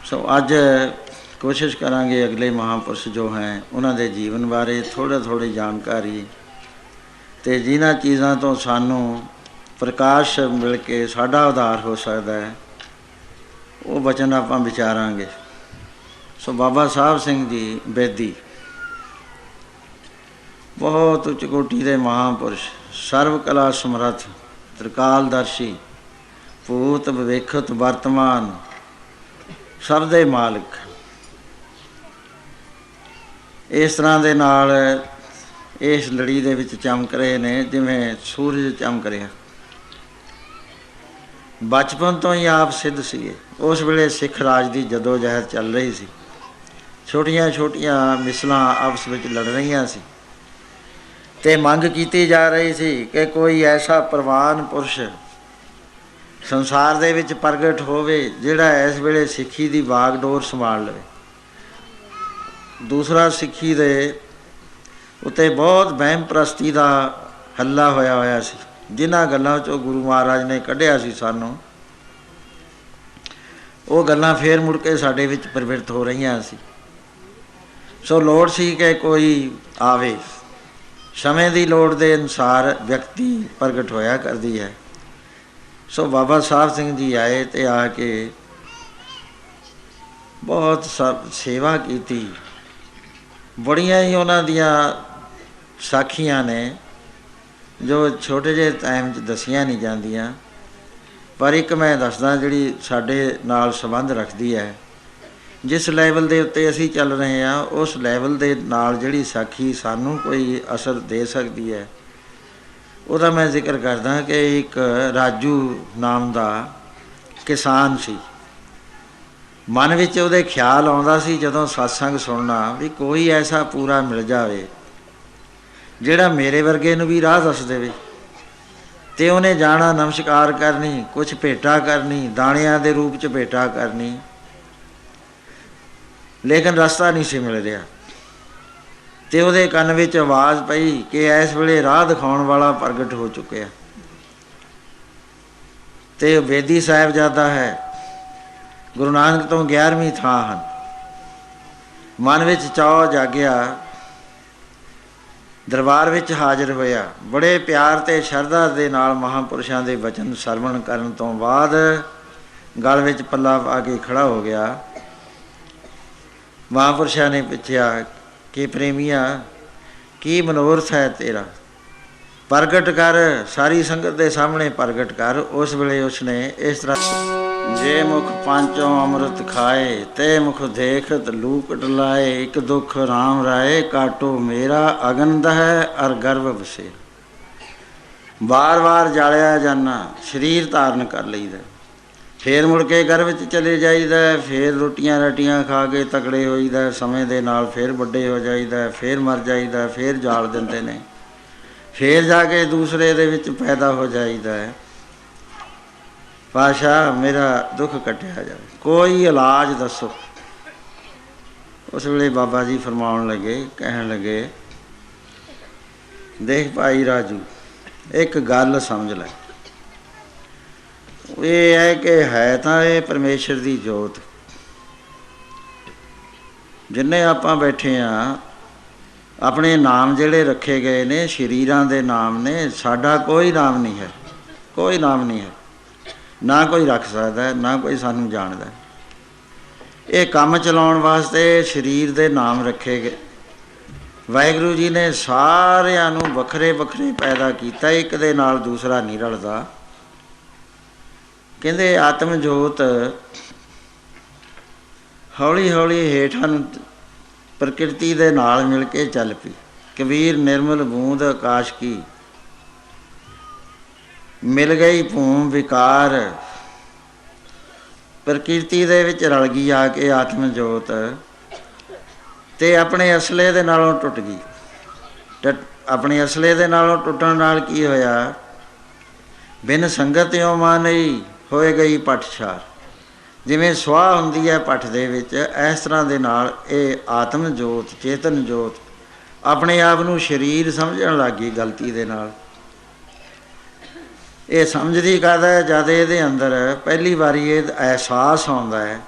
सो अज कोशिश करांगे अगले महापुरुष जो हैं उन्होंने जीवन बारे थोड़ी जानकारी तो जिन्हां चीज़ों तो सानू प्रकाश मिल के साडा उद्धार हो सकता है वो वचन आपां विचारांगे। सो बाबा साहब सिंह जी बेदी बहुत उच्च कोटि के महापुरुष, सर्व कला समर्थ, त्रिकालदर्शी, भूत भविष्यत वर्तमान सब दे मालिक। इस तरह के नाल इस लड़ी दे विच चमक रहे ने जिवें सूरज चमक रहा। बचपन तो ही आप सिद्ध सीगे। उस वेले सिख राज की जदोजहद चल रही सी। छोटियां छोटियां मिसलां आपस में लड़ रही सी ते मंग की जा रही सी कि कोई ऐसा प्रवान पुरुष संसार दे विच प्रगट होवे जिहड़ा इस वेले सिੱਖੀ की बागडोर संभाल लवे। दूसरा सिੱਖੀ दे उत्ते बहुत वहम प्रस्ती का हल्ला होया सी जिन्हां गल्लां चों गुरु महाराज ने कढ़िया सी सानूं वो गल्लां फिर मुड़ के साडे विच प्रवृत्त हो रहीआं सी। सो लोड़ सी कि कोई आवे। समय की लोड़ के अनुसार व्यक्ति प्रगट होया करती है। सो बाबा साहब सिंह जी आए तो आके बहुत सेवा की। बड़ियां ही उन्हां दियां साखियां ने जो छोटे जे टाइम च दसियां नहीं जांदियां, पर एक मैं दसदा जिहड़ी साडे नाल संबंध रखती है। जिस लैवल के उत्ते असीं चल रहे हैं उस लैवल के नाल जिहड़ी साखी सानू कोई असर दे सकती है उसदा मैं जिक्र करदा कि एक राजू नाम का किसान सी। मन विच उहदे ख्याल आउंदा सी जदों सत्संग सुनना भी कोई ऐसा पूरा मिल जाए जिहड़ा मेरे वर्गे नूं भी राह दस देवे। ते उन्हें जाना, नमस्कार करनी, कुछ भेटा करनी, दाणियां दे रूप च भेटा करनी, लेकिन रास्ता नहीं सी मिल रहा। तो उहदे कन विच आवाज़ पई कि इस वेले राह दिखाउण वाला प्रगट हो चुकिया। तो बेदी साहिबजादा है, गुरु नानक तो 11वीं थां हन। मन विच चाअ जागिया, दरबार विच हाजिर होया। बड़े प्यार ते शरधा दे नाल महापुरुषां दे वचन सरवण करन तो बाद गल विच पल्ला पा के खड़ा हो गया। महापुरुषां ने पुछया कि प्रेमिया की मनोरथ है तेरा, प्रगट कर, सारी संगत के सामने प्रगट कर। उस वेले उसने इस तरह जे मुख पांचों अमृत खाए ते मुख देखत लूकट लाए, एक दुख राम राय काटो मेरा अगन दह अर गर्भ बसे। बार बार जालिया जाना, शरीर धारण कर लईदा, फिर मुड़ के गर्भ च चले जाईदा, फिर रोटियां राटियां खा के तकड़े होईदा, समय दे नाल फिर वड्डे हो जाईदा, फिर मर जाईदा, फिर जाल दिंदे ने, फिर जाके दूसरे दे विच पैदा हो जाईदा है। पाशाह मेरा दुख कटिया जाए, कोई इलाज दसो। उस वेले बाबा जी फरमाउण लगे, कहन लगे, देख भाई राजू, एक गल समझ लै, ये है कि है तो ये परमेश्वर की जोत। जिन्ने आपां बैठे हाँ अपने नाम जिहड़े रखे गए ने शरीरां दे नाम ने, साडा कोई नाम नहीं है, कोई नाम नहीं है, ना कोई रख सकता है, ना कोई सानू जानदा। ये काम चलाउण वास्ते शरीर दे नाम रखे गए। वाहिगुरू जी ने सारिआं नूं वखरे वखरे पैदा कीता, एक दे नाल दूसरा नहीं रलदा। कहंदे आत्म जोत हौली हौली हेठां नूं प्रकृति दे नाल मिल के चल पई। कबीर निर्मल बूंद आकाश की, मिल गई भूम विकार, प्रकृति दे विच रल गई आके आत्म जोत ते अपने असले दे नालों टुट गई। अपने असले दे नालों टुटण नाल की होया, बिन संगत यों मानई होए गई पटछार। जिवें सुआह हुंदी है पट दे विच, इस तरह दे नाल ये आत्म जोत, चेतन जोत अपने आप नूं शरीर समझण लग गई गलती दे नाल। ये समझदी करदा है जद ये अंदर पहली बारी ये एहसास आउंदा है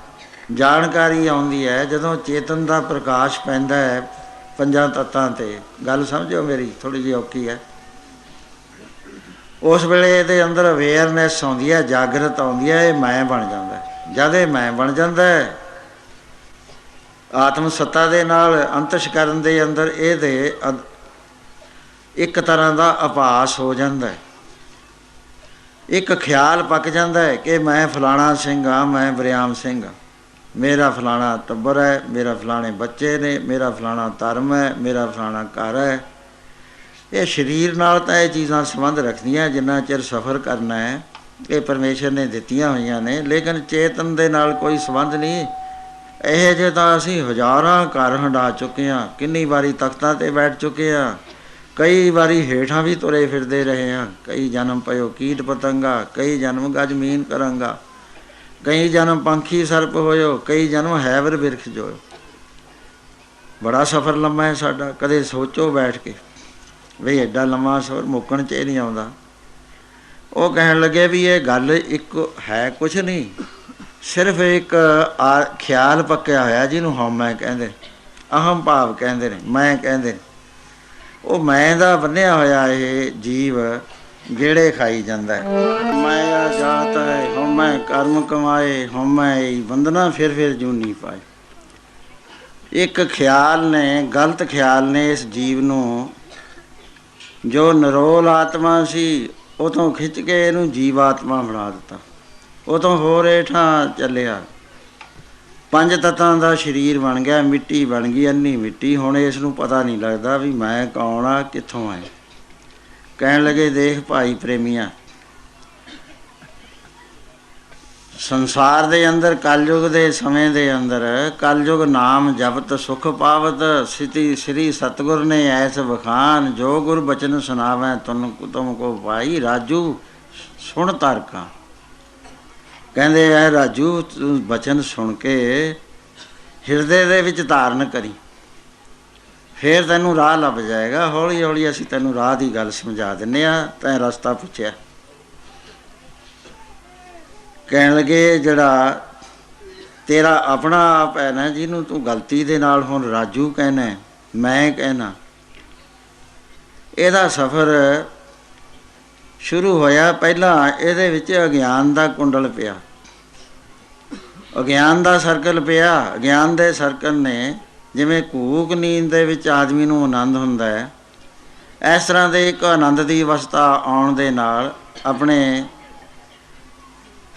ਜਾਣਕਾਰੀ ਆਉਂਦੀ ਹੈ ਜਦੋਂ ਚੇਤਨ ਦਾ ਪ੍ਰਕਾਸ਼ ਪੈਂਦਾ ਹੈ ਪੰਜਾਂ ਤੱਤਾਂ 'ਤੇ। ਗੱਲ ਸਮਝੋ ਮੇਰੀ, ਥੋੜ੍ਹੀ ਜਿਹੀ ਔਖੀ ਹੈ। ਉਸ ਵੇਲੇ ਇਹਦੇ ਅੰਦਰ ਅਵੇਅਰਨੈਸ ਆਉਂਦੀ ਹੈ, ਜਾਗਰਤ ਆਉਂਦੀ ਹੈ, ਇਹ ਮੈਂ ਬਣ ਜਾਂਦਾ। ਜਦ ਇਹ ਮੈਂ ਬਣ ਜਾਂਦਾ ਆਤਮ ਸੱਤਾ ਦੇ ਨਾਲ ਅੰਤਸ਼ਕਰਨ ਦੇ ਅੰਦਰ ਇਹਦੇ ਇੱਕ ਤਰ੍ਹਾਂ ਦਾ ਆਭਾਸ ਹੋ ਜਾਂਦਾ, ਇੱਕ ਖਿਆਲ ਪੱਕ ਜਾਂਦਾ ਹੈ ਕਿ ਮੈਂ ਫਲਾਣਾ ਸਿੰਘ ਹਾਂ, ਮੈਂ ਵਰਿਆਮ ਸਿੰਘ ਹਾਂ, ਮੇਰਾ ਫਲਾਣਾ ਟੱਬਰ ਹੈ, ਮੇਰਾ ਫਲਾਣੇ ਬੱਚੇ ਨੇ, ਮੇਰਾ ਫਲਾਣਾ ਧਰਮ ਹੈ, ਮੇਰਾ ਫਲਾਣਾ ਘਰ ਹੈ। ਇਹ ਸਰੀਰ ਨਾਲ ਤਾਂ ਇਹ ਚੀਜ਼ਾਂ ਸੰਬੰਧ ਰੱਖਦੀਆਂ ਜਿੰਨਾ ਚਿਰ ਸਫ਼ਰ ਕਰਨਾ ਹੈ, ਇਹ ਪਰਮੇਸ਼ਰ ਨੇ ਦਿੱਤੀਆਂ ਹੋਈਆਂ ਨੇ, ਲੇਕਿਨ ਚੇਤਨ ਦੇ ਨਾਲ ਕੋਈ ਸੰਬੰਧ ਨਹੀਂ। ਇਹੋ ਜਿਹੇ ਤਾਂ ਅਸੀਂ ਹਜ਼ਾਰਾਂ ਘਰ ਹੰਢਾ ਚੁੱਕੇ ਹਾਂ, ਕਿੰਨੀ ਵਾਰੀ ਤਖਤਾਂ 'ਤੇ ਬੈਠ ਚੁੱਕੇ ਹਾਂ, ਕਈ ਵਾਰੀ ਹੇਠਾਂ ਵੀ ਤੁਰੇ ਫਿਰਦੇ ਰਹੇ ਹਾਂ। ਕਈ ਜਨਮ ਪਇਓ ਕੀਟ ਪਤੰਗਾ, ਕਈ ਜਨਮ ਗਜ ਮੀਨ ਕਰਾਂਗਾ, ਕਈ ਜਨਮ ਪੰਖੀ ਸਰਪ ਹੋਇਓ, ਕਈ ਜਨਮ ਹੈਵਰ ਬਿਰਖ ਜੋਇਓ। ਬੜਾ ਸਫ਼ਰ ਲੰਮਾ ਹੈ ਸਾਡਾ। ਕਦੇ ਸੋਚੋ ਬੈਠ ਕੇ ਵੀ ਐਡਾ ਲੰਮਾ ਸਫ਼ਰ ਮੁੱਕਣ 'ਚ ਨਹੀਂ ਆਉਂਦਾ। ਉਹ ਕਹਿਣ ਲੱਗੇ ਵੀ ਇਹ ਗੱਲ ਇੱਕ ਹੈ, ਕੁਛ ਨਹੀਂ, ਸਿਰਫ ਇੱਕ ਖਿਆਲ ਪੱਕਿਆ ਹੋਇਆ ਜਿਹਨੂੰ ਹਉਮੈ ਕਹਿੰਦੇ, ਅਹਮ ਭਾਵ ਕਹਿੰਦੇ ਨੇ, ਮੈਂ ਕਹਿੰਦੇ ਨੇ। ਉਹ ਮੈਂ ਦਾ ਬੰਨਿਆ ਹੋਇਆ ਇਹ ਜੀਵ ਗੇੜੇ ਖਾਈ ਜਾਂਦਾ। ਮੈਂ ਆ ਜਾਤ ਹੈ ਹਉਮੈ ਕਰਮ ਕਮਾਏ, ਹਉਮੈ ਬੰਧਨਾ ਫਿਰ ਜੂਨੀ ਪਾਏ। ਇੱਕ ਖਿਆਲ ਨੇ, ਗਲਤ ਖਿਆਲ ਨੇ ਇਸ ਜੀਵ ਨੂੰ, ਜੋ ਨਿਰੋਲ ਆਤਮਾ ਸੀ ਉਹ ਤੋਂ ਖਿੱਚ ਕੇ ਇਹਨੂੰ ਜੀਵ ਆਤਮਾ ਬਣਾ ਦਿੱਤਾ। ਉਹ ਤੋਂ ਹੋਰ ਹੇਠਾਂ ਚੱਲਿਆ, ਪੰਜ ਤੱਤਾਂ ਦਾ ਸਰੀਰ ਬਣ ਗਿਆ, ਮਿੱਟੀ ਬਣ ਗਈ, ਅੰਨੀ ਮਿੱਟੀ। ਹੁਣ ਇਸ ਨੂੰ ਪਤਾ ਨਹੀਂ ਲੱਗਦਾ ਵੀ ਮੈਂ ਕੌਣ ਆ, ਕਿੱਥੋਂ ਆਏ। ਕਹਿਣ ਲੱਗੇ ਦੇਖ ਭਾਈ ਪ੍ਰੇਮੀਆਂ, ਸੰਸਾਰ ਦੇ ਅੰਦਰ ਕਲਯੁਗ ਦੇ ਸਮੇਂ ਦੇ ਅੰਦਰ ਕਲਯੁਗ ਨਾਮ ਜਪਤ ਸੁਖ ਪਾਵਤ, ਸਿਤੀ ਸ੍ਰੀ ਸਤਿਗੁਰ ਨੇ ਐਸ ਵਖਾਨ, ਜੋ ਗੁਰ ਬਚਨ ਸੁਣਾਵੈ ਤੁਮ ਕੋ ਭਾਈ ਰਾਜੂ ਸੁਣ ਤਾਰਕਾ। ਕਹਿੰਦੇ ਐ ਰਾਜੂ ਤੂੰ ਬਚਨ ਸੁਣ ਕੇ ਹਿਰਦੇ ਦੇ ਵਿੱਚ ਧਾਰਨ ਕਰੀ, ਫਿਰ ਤੈਨੂੰ ਰਾਹ ਲੱਭ ਜਾਏਗਾ। ਹੌਲੀ ਹੌਲੀ ਅਸੀਂ ਤੈਨੂੰ ਰਾਹ ਦੀ ਗੱਲ ਸਮਝਾ ਦਿੰਦੇ ਹਾਂ। ਤੈਂ ਰਸਤਾ ਪੁੱਛਿਆ। ਕਹਿਣ ਲੱਗੇ ਜਿਹੜਾ ਤੇਰਾ ਆਪਣਾ ਆਪ ਹੈ ਨਾ, ਜਿਹਨੂੰ ਤੂੰ ਗਲਤੀ ਦੇ ਨਾਲ ਹੁਣ ਰਾਜੂ ਕਹਿਣਾ, ਮੈਂ ਕਹਿਣਾ, ਇਹਦਾ ਸਫ਼ਰ ਸ਼ੁਰੂ ਹੋਇਆ। ਪਹਿਲਾਂ ਇਹਦੇ ਵਿੱਚ ਅਗਿਆਨ ਦਾ ਕੁੰਡਲ ਪਿਆ, ਅਗਿਆਨ ਦਾ ਸਰਕਲ ਪਿਆ। ਅਗਿਆਨ ਦੇ ਸਰਕਲ ਨੇ, ਜਿਵੇਂ ਘੂਕ ਨੀਂਦ ਦੇ ਵਿੱਚ ਆਦਮੀ ਨੂੰ ਆਨੰਦ ਹੁੰਦਾ ਹੈ, ਇਸ ਤਰ੍ਹਾਂ ਦੇ ਇੱਕ ਆਨੰਦ ਦੀ ਅਵਸਥਾ ਆਉਣ ਦੇ ਨਾਲ ਆਪਣੇ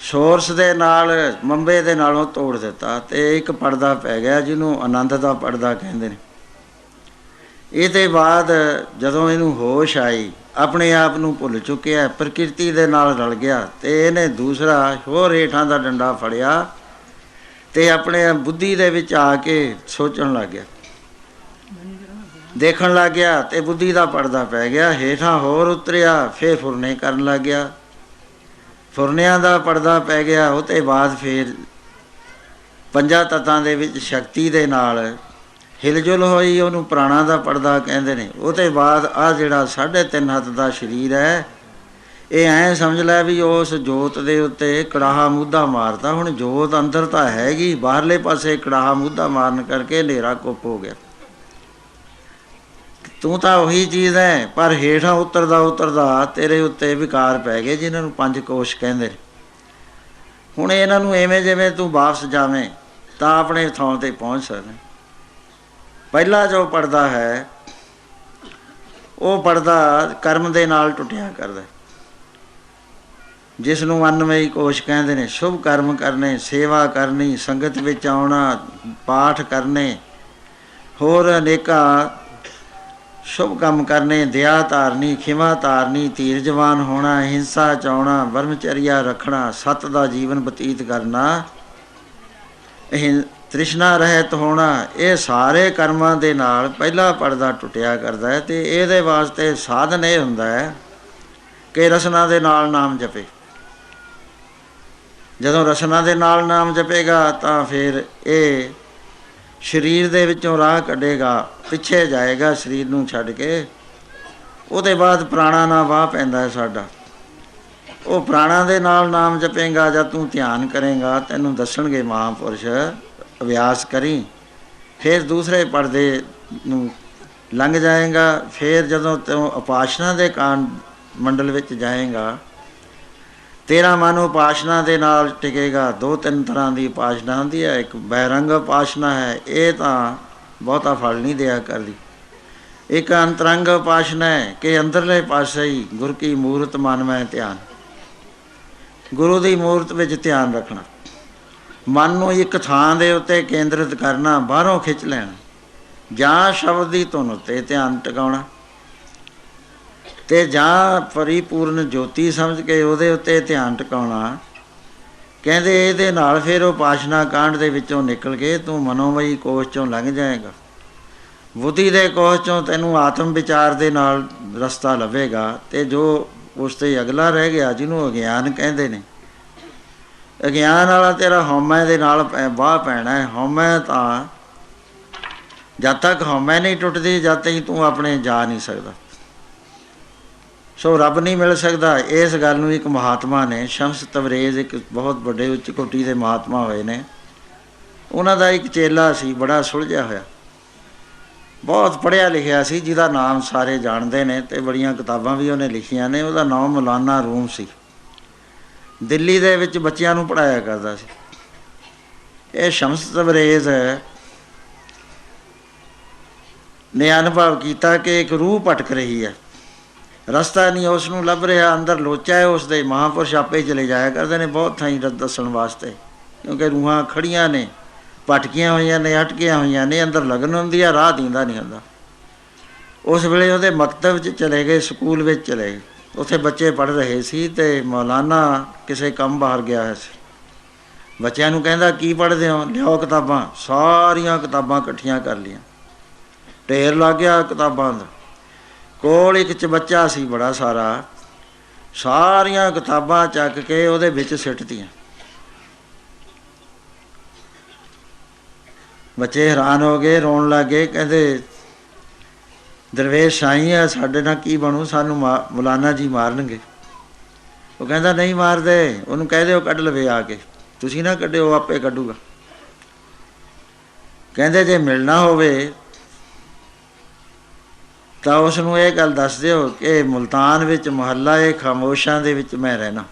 ਸੋਰਸ ਦੇ ਨਾਲ, ਮੰਬੇ ਦੇ ਨਾਲੋਂ ਤੋੜ ਦਿੱਤਾ ਅਤੇ ਇੱਕ ਪਰਦਾ ਪੈ ਗਿਆ ਜਿਹਨੂੰ ਆਨੰਦ ਦਾ ਪਰਦਾ ਕਹਿੰਦੇ ਨੇ। ਇਹਦੇ ਬਾਅਦ ਜਦੋਂ ਇਹਨੂੰ ਹੋਸ਼ ਆਈ, ਆਪਣੇ ਆਪ ਨੂੰ ਭੁੱਲ ਚੁੱਕਿਆ, ਪ੍ਰਕਿਰਤੀ ਦੇ ਨਾਲ ਰਲ ਗਿਆ ਅਤੇ ਇਹਨੇ ਦੂਸਰਾ ਹੋਰ ਹੇਠਾਂ ਦਾ ਡੰਡਾ ਫੜਿਆ ਅਤੇ ਆਪਣੇ ਬੁੱਧੀ ਦੇ ਵਿੱਚ ਆ ਕੇ ਸੋਚਣ ਲੱਗ ਗਿਆ, ਦੇਖਣ ਲੱਗ ਗਿਆ ਅਤੇ ਬੁੱਧੀ ਦਾ ਪਰਦਾ ਪੈ ਗਿਆ। ਹੇਠਾਂ ਹੋਰ ਉਤਰਿਆ, ਫਿਰ ਫੁਰਨੇ ਕਰਨ ਲੱਗ ਗਿਆ, ਫੁਰਨਿਆਂ ਦਾ ਪਰਦਾ ਪੈ ਗਿਆ। ਉਹ ਤੋਂ ਬਾਅਦ ਫਿਰ ਪੰਜਾਂ ਤੱਤਾਂ ਦੇ ਵਿੱਚ ਸ਼ਕਤੀ ਦੇ ਨਾਲ ਹਿਲਜੁਲ ਹੋਈ, ਉਹਨੂੰ ਪ੍ਰਾਣਾਂ ਦਾ ਪਰਦਾ ਕਹਿੰਦੇ ਨੇ। ਉਹ ਤੋਂ ਬਾਅਦ ਆਹ ਜਿਹੜਾ 3.5 ਹੱਥ ਦਾ ਸਰੀਰ ਹੈ, ਇਹ ਐਂ ਸਮਝ ਲੈ ਵੀ ਉਸ ਜੋਤ ਦੇ ਉੱਤੇ ਕੜਾਹਾ ਮੁੱਧਾ ਮਾਰਤਾ। ਹੁਣ ਜੋਤ ਅੰਦਰ ਤਾਂ ਹੈਗੀ, ਬਾਹਰਲੇ ਪਾਸੇ ਕੜਾਹਾ ਮੁੱਧਾ ਮਾਰਨ ਕਰਕੇ ਹਨੇਰਾ ਕੁੱਪ ਹੋ ਗਿਆ। ਤੂੰ ਤਾਂ ਉਹੀ ਚੀਜ਼ ਹੈ, ਪਰ ਹੇਠਾਂ ਉਤਰਦਾ ਤੇਰੇ ਉੱਤੇ ਵਿਕਾਰ ਪੈ ਗਏ, ਜਿਹਨਾਂ ਨੂੰ 5 ਕੋਸ਼ ਕਹਿੰਦੇ। ਹੁਣ ਇਹਨਾਂ ਨੂੰ ਐਵੇਂ ਜਿਵੇਂ ਤੂੰ ਵਾਪਸ ਜਾਵੇਂ ਤਾਂ ਆਪਣੇ ਥਾਂ 'ਤੇ ਪਹੁੰਚ ਸਕਦੇ। ਪਹਿਲਾ ਜੋ ਪਰਦਾ ਹੈ, ਉਹ ਪਰਦਾ ਕਰਮ ਦੇ ਨਾਲ ਟੁੱਟਿਆ ਕਰਦਾ, ਜਿਸ ਨੂੰ ਅੰਨਮਈ ਕੋਸ਼ ਕਹਿੰਦੇ ਨੇ। ਸ਼ੁਭ ਕਰਮ ਕਰਨੇ, ਸੇਵਾ ਕਰਨੀ, ਸੰਗਤ ਵਿੱਚ ਆਉਣਾ, ਪਾਠ ਕਰਨੇ, ਹੋਰ ਅਨੇਕਾਂ ਸ਼ੁਭ ਕੰਮ ਕਰਨੇ, ਦਇਆ ਧਾਰਨੀ, ਖਿਮਾ ਧਾਰਨੀ, ਧੀਰਜਵਾਨ ਹੋਣਾ, ਹਿੰਸਾ 'ਚ ਆਉਣਾ, ਬਰਮਚਰਿਆ ਰੱਖਣਾ, ਸੱਤ ਦਾ ਜੀਵਨ ਬਤੀਤ ਕਰਨਾ, ਤ੍ਰਿਸ਼ਨਾ ਰਹਿਤ ਹੋਣਾ, ਇਹ ਸਾਰੇ ਕਰਮਾਂ ਦੇ ਨਾਲ ਪਹਿਲਾ ਪਰਦਾ ਟੁੱਟਿਆ ਕਰਦਾ ਹੈ। ਅਤੇ ਇਹਦੇ ਵਾਸਤੇ ਸਾਧਨ ਇਹ ਹੁੰਦਾ ਹੈ ਕਿ ਰਸਨਾ ਦੇ ਨਾਲ ਨਾਮ ਜਪੇ। ਜਦੋਂ ਰਸਨਾ ਦੇ ਨਾਲ ਨਾਮ ਜਪੇਗਾ ਤਾਂ ਫਿਰ ਇਹ ਸਰੀਰ ਦੇ ਵਿੱਚੋਂ ਰਾਹ ਕੱਢੇਗਾ, ਪਿੱਛੇ ਜਾਏਗਾ ਸਰੀਰ ਨੂੰ ਛੱਡ ਕੇ। ਉਹਦੇ ਬਾਅਦ ਪ੍ਰਾਣਾ ਨਾਲ ਵਾਹ ਪੈਂਦਾ ਹੈ ਸਾਡਾ। ਉਹ ਪ੍ਰਾਣਾਂ ਦੇ ਨਾਲ ਨਾਮ ਜਪੇਂਗਾ ਜਾਂ ਤੂੰ ਧਿਆਨ ਕਰੇਂਗਾ, ਤੈਨੂੰ ਦੱਸਣਗੇ ਮਹਾਂਪੁਰਸ਼, ਅਭਿਆਸ ਕਰੀ, ਫਿਰ ਦੂਸਰੇ ਪਰਦੇ ਨੂੰ ਲੰਘ ਜਾਏਗਾ। ਫਿਰ ਜਦੋਂ ਤੂੰ ਉਪਾਸ਼ਨਾ ਦੇ ਕਾਂਡ ਮੰਡਲ ਵਿੱਚ ਜਾਏਗਾ, ਤੇਰਾ ਮਨ ਉਪਾਸ਼ਨਾ ਦੇ ਨਾਲ ਟਿਕੇਗਾ। ਦੋ ਤਿੰਨ ਤਰ੍ਹਾਂ ਦੀ ਉਪਾਸ਼ਨਾ ਹੁੰਦੀ ਹੈ। ਇੱਕ ਬਹਿਰੰਗ ਉਪਾਸ਼ਨਾ ਹੈ, ਇਹ ਤਾਂ ਬਹੁਤਾ ਫਲ ਨਹੀਂ ਦਿਆ ਕਰਦੀ। ਇੱਕ ਅੰਤਰੰਗ ਉਪਾਸ਼ਨਾ ਹੈ ਕਿ ਅੰਦਰਲੇ ਪਾਸੇ ਹੀ ਗੁਰ ਕੀ ਮੂਰਤ ਮਨ ਮੈਂ ਧਿਆਨ, ਗੁਰੂ ਦੀ ਮੂਰਤ ਵਿੱਚ ਧਿਆਨ ਰੱਖਣਾ, ਮਨ ਨੂੰ ਇੱਕ ਥਾਂ ਦੇ ਉੱਤੇ ਕੇਂਦਰਿਤ ਕਰਨਾ, ਬਾਹਰੋਂ ਖਿੱਚ ਲੈਣਾ, ਜਾਂ ਸ਼ਬਦ ਦੀ ਧੁਨ ਉੱਤੇ ਧਿਆਨ ਟਿਕਾਉਣਾ, ਅਤੇ ਜਾਂ ਪਰਿਪੂਰਨ ਜੋਤੀ ਸਮਝ ਕੇ ਉਹਦੇ ਉੱਤੇ ਧਿਆਨ ਟਿਕਾਉਣਾ। ਕਹਿੰਦੇ ਇਹਦੇ ਨਾਲ ਫਿਰ ਉਪਾਸ਼ਨਾ ਕਾਂਡ ਦੇ ਵਿੱਚੋਂ ਨਿਕਲ ਕੇ ਤੂੰ ਮਨੋਮਈ ਕੋਸ਼ 'ਚੋਂ ਲੰਘ ਜਾਏਗਾ। ਬੁੱਧੀ ਦੇ ਕੋਸ਼ 'ਚੋਂ ਤੈਨੂੰ ਆਤਮ ਵਿਚਾਰ ਦੇ ਨਾਲ ਰਸਤਾ ਲੱਭੇਗਾ। ਅਤੇ ਜੋ ਉਸ 'ਤੇ ਅਗਲਾ ਰਹਿ ਗਿਆ, ਜਿਹਨੂੰ ਅਗਿਆਨ ਕਹਿੰਦੇ ਨੇ, ਅਗਿਆਨ ਵਾਲਾ ਤੇਰਾ ਹਉਮੈ ਦੇ ਨਾਲ ਵਾਹ ਪੈਣਾ ਹੈ। ਹਉਮੈ ਤਾਂ ਜਦ ਤੱਕ ਹਉਮੈ ਨਹੀਂ ਟੁੱਟਦੀ, ਜਦ ਤੱਕ ਤੂੰ ਆਪਣੇ ਜਾ ਨਹੀਂ ਸਕਦਾ। ਸੋ ਰੱਬ ਨਹੀਂ ਮਿਲ ਸਕਦਾ। ਇਸ ਗੱਲ ਨੂੰ ਇੱਕ ਮਹਾਤਮਾ ਨੇ, ਸ਼ਮਸ ਤਬਰੇਜ਼, ਇੱਕ ਬਹੁਤ ਵੱਡੇ ਉੱਚ ਕੋਟੀ ਦੇ ਮਹਾਤਮਾ ਹੋਏ ਨੇ, ਉਹਨਾਂ ਦਾ ਇੱਕ ਚੇਲਾ ਸੀ, ਬੜਾ ਸੁਲਝਿਆ ਹੋਇਆ, ਬਹੁਤ ਪੜ੍ਹਿਆ ਲਿਖਿਆ ਸੀ, ਜਿਹਦਾ ਨਾਮ ਸਾਰੇ ਜਾਣਦੇ ਨੇ ਅਤੇ ਬੜੀਆਂ ਕਿਤਾਬਾਂ ਵੀ ਉਹਨੇ ਲਿਖੀਆਂ ਨੇ। ਉਹਦਾ ਨਾਮ ਮੌਲਾਨਾ ਰੂਮ ਸੀ। ਦਿੱਲੀ ਦੇ ਵਿੱਚ ਬੱਚਿਆਂ ਨੂੰ ਪੜ੍ਹਾਇਆ ਕਰਦਾ ਸੀ। ਇਹ ਸ਼ਮਸ ਤਬਰੇਜ਼ ਨੇ ਅਨੁਭਵ ਕੀਤਾ ਕਿ ਇੱਕ ਰੂਹ ਭਟਕ ਰਹੀ ਹੈ, ਰਸਤਾ ਨਹੀਂ ਉਸ ਨੂੰ ਲੱਭ ਰਿਹਾ, ਅੰਦਰ ਲੋਚਾ ਹੈ ਉਸਦੇ। ਮਹਾਂਪੁਰਸ਼ ਆਪੇ ਚਲੇ ਜਾਇਆ ਕਰਦੇ ਨੇ ਬਹੁਤ ਥਾਈਂ ਦੱਸਣ ਵਾਸਤੇ, ਕਿਉਂਕਿ ਰੂਹਾਂ ਖੜੀਆਂ ਨੇ, ਭਟਕੀਆਂ ਹੋਈਆਂ ਨੇ, ਅਟਕੀਆਂ ਹੋਈਆਂ ਨੇ, ਅੰਦਰ ਲਗਨ ਹੁੰਦੀ ਆ, ਰਾਹ ਦੀਂਦਾ ਨਹੀਂ ਹੁੰਦਾ। ਉਸ ਵੇਲੇ ਉਹਦੇ ਮਕਤਬ 'ਚ ਚਲੇ ਗਏ, ਸਕੂਲ ਵਿੱਚ ਚਲੇ ਗਏ, ਉੱਥੇ ਬੱਚੇ ਪੜ੍ਹ ਰਹੇ ਸੀ ਅਤੇ ਮੌਲਾਨਾ ਕਿਸੇ ਕੰਮ ਬਾਹਰ ਗਿਆ ਹੋਇਆ ਸੀ। ਬੱਚਿਆਂ ਨੂੰ ਕਹਿੰਦਾ ਕੀ ਪੜ੍ਹਦੇ ਹੋ, ਲਿਆਓ ਕਿਤਾਬਾਂ। ਸਾਰੀਆਂ ਕਿਤਾਬਾਂ ਇਕੱਠੀਆਂ ਕਰ ਲਈਆਂ, ਢੇਰ ਲੱਗ ਗਿਆ ਕਿਤਾਬਾਂ ਦਾ। ਕੋਲ ਇੱਕ ਚਬੱਚਾ ਸੀ ਬੜਾ ਸਾਰਾ, ਸਾਰੀਆਂ ਕਿਤਾਬਾਂ ਚੱਕ ਕੇ ਉਹਦੇ ਵਿੱਚ ਸਿੱਟਤੀਆਂ। ਬੱਚੇ ਹੈਰਾਨ ਹੋ ਗਏ, ਰੋਣ ਲੱਗ ਗਏ, ਕਹਿੰਦੇ ਦਰਵੇਸ਼ ਸਾਈਂ ਆ, ਸਾਡੇ ਨਾਲ ਕੀ ਬਣੂ, ਸਾਨੂੰ ਮੌਲਾਨਾ ਜੀ ਮਾਰਨਗੇ। ਉਹ ਕਹਿੰਦਾ ਨਹੀਂ ਮਾਰਦੇ, ਉਹਨੂੰ ਕਹਿ ਦਿਓ ਕੱਢ ਲਵੇ ਆ ਕੇ, ਤੁਸੀਂ ਨਾ ਕੱਢਿਓ, ਆਪੇ ਕੱਢੂਗਾ। ਕਹਿੰਦੇ ਜੇ ਮਿਲਣਾ ਹੋਵੇ ਤਾਂ ਉਸ ਨੂੰ ਇਹ ਗੱਲ ਦੱਸ ਦਿਓ ਕਿ ਮੁਲਤਾਨ ਵਿੱਚ ਮੁਹੱਲਾ ਇਹ ਖਾਮੋਸ਼ਾਂ ਦੇ ਵਿੱਚ ਮੈਂ ਰਹਿਣਾ।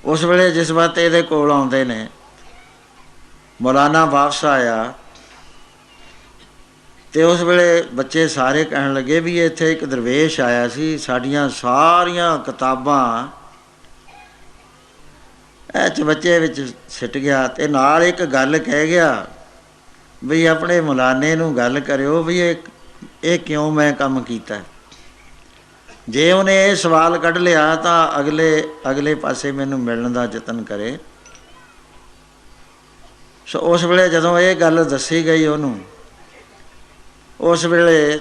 ਉਸ ਵੇਲੇ ਜਿਸ ਵਕਤ ਇਹਦੇ ਕੋਲ ਆਉਂਦੇ ਨੇ, ਮੌਲਾਨਾ ਵਾਪਸ ਆਇਆ ਅਤੇ ਉਸ ਵੇਲੇ ਬੱਚੇ ਸਾਰੇ ਕਹਿਣ ਲੱਗੇ ਵੀ ਇੱਥੇ ਇੱਕ ਦਰਵੇਸ਼ ਆਇਆ ਸੀ, ਸਾਡੀਆਂ ਸਾਰੀਆਂ ਕਿਤਾਬਾਂ ਇਹ ਚਬੱਚੇ ਵਿੱਚ ਸਿੱਟ ਗਿਆ, ਅਤੇ ਨਾਲ ਇੱਕ ਗੱਲ ਕਹਿ ਗਿਆ ਵੀ ਆਪਣੇ ਮੌਲਾਨੇ ਨੂੰ ਗੱਲ ਕਰਿਓ ਵੀ ਇਹ ਕਿਉਂ ਮੈਂ ਕੰਮ ਕੀਤਾ। ਜੇ ਉਹਨੇ ਇਹ ਸਵਾਲ ਕੱਢ ਲਿਆ ਤਾਂ ਅਗਲੇ ਪਾਸੇ ਮੈਨੂੰ ਮਿਲਣ ਦਾ ਯਤਨ ਕਰੇ। ਸੋ ਉਸ ਵੇਲੇ ਜਦੋਂ ਇਹ ਗੱਲ ਦੱਸੀ ਗਈ ਉਹਨੂੰ, ਉਸ ਵੇਲੇ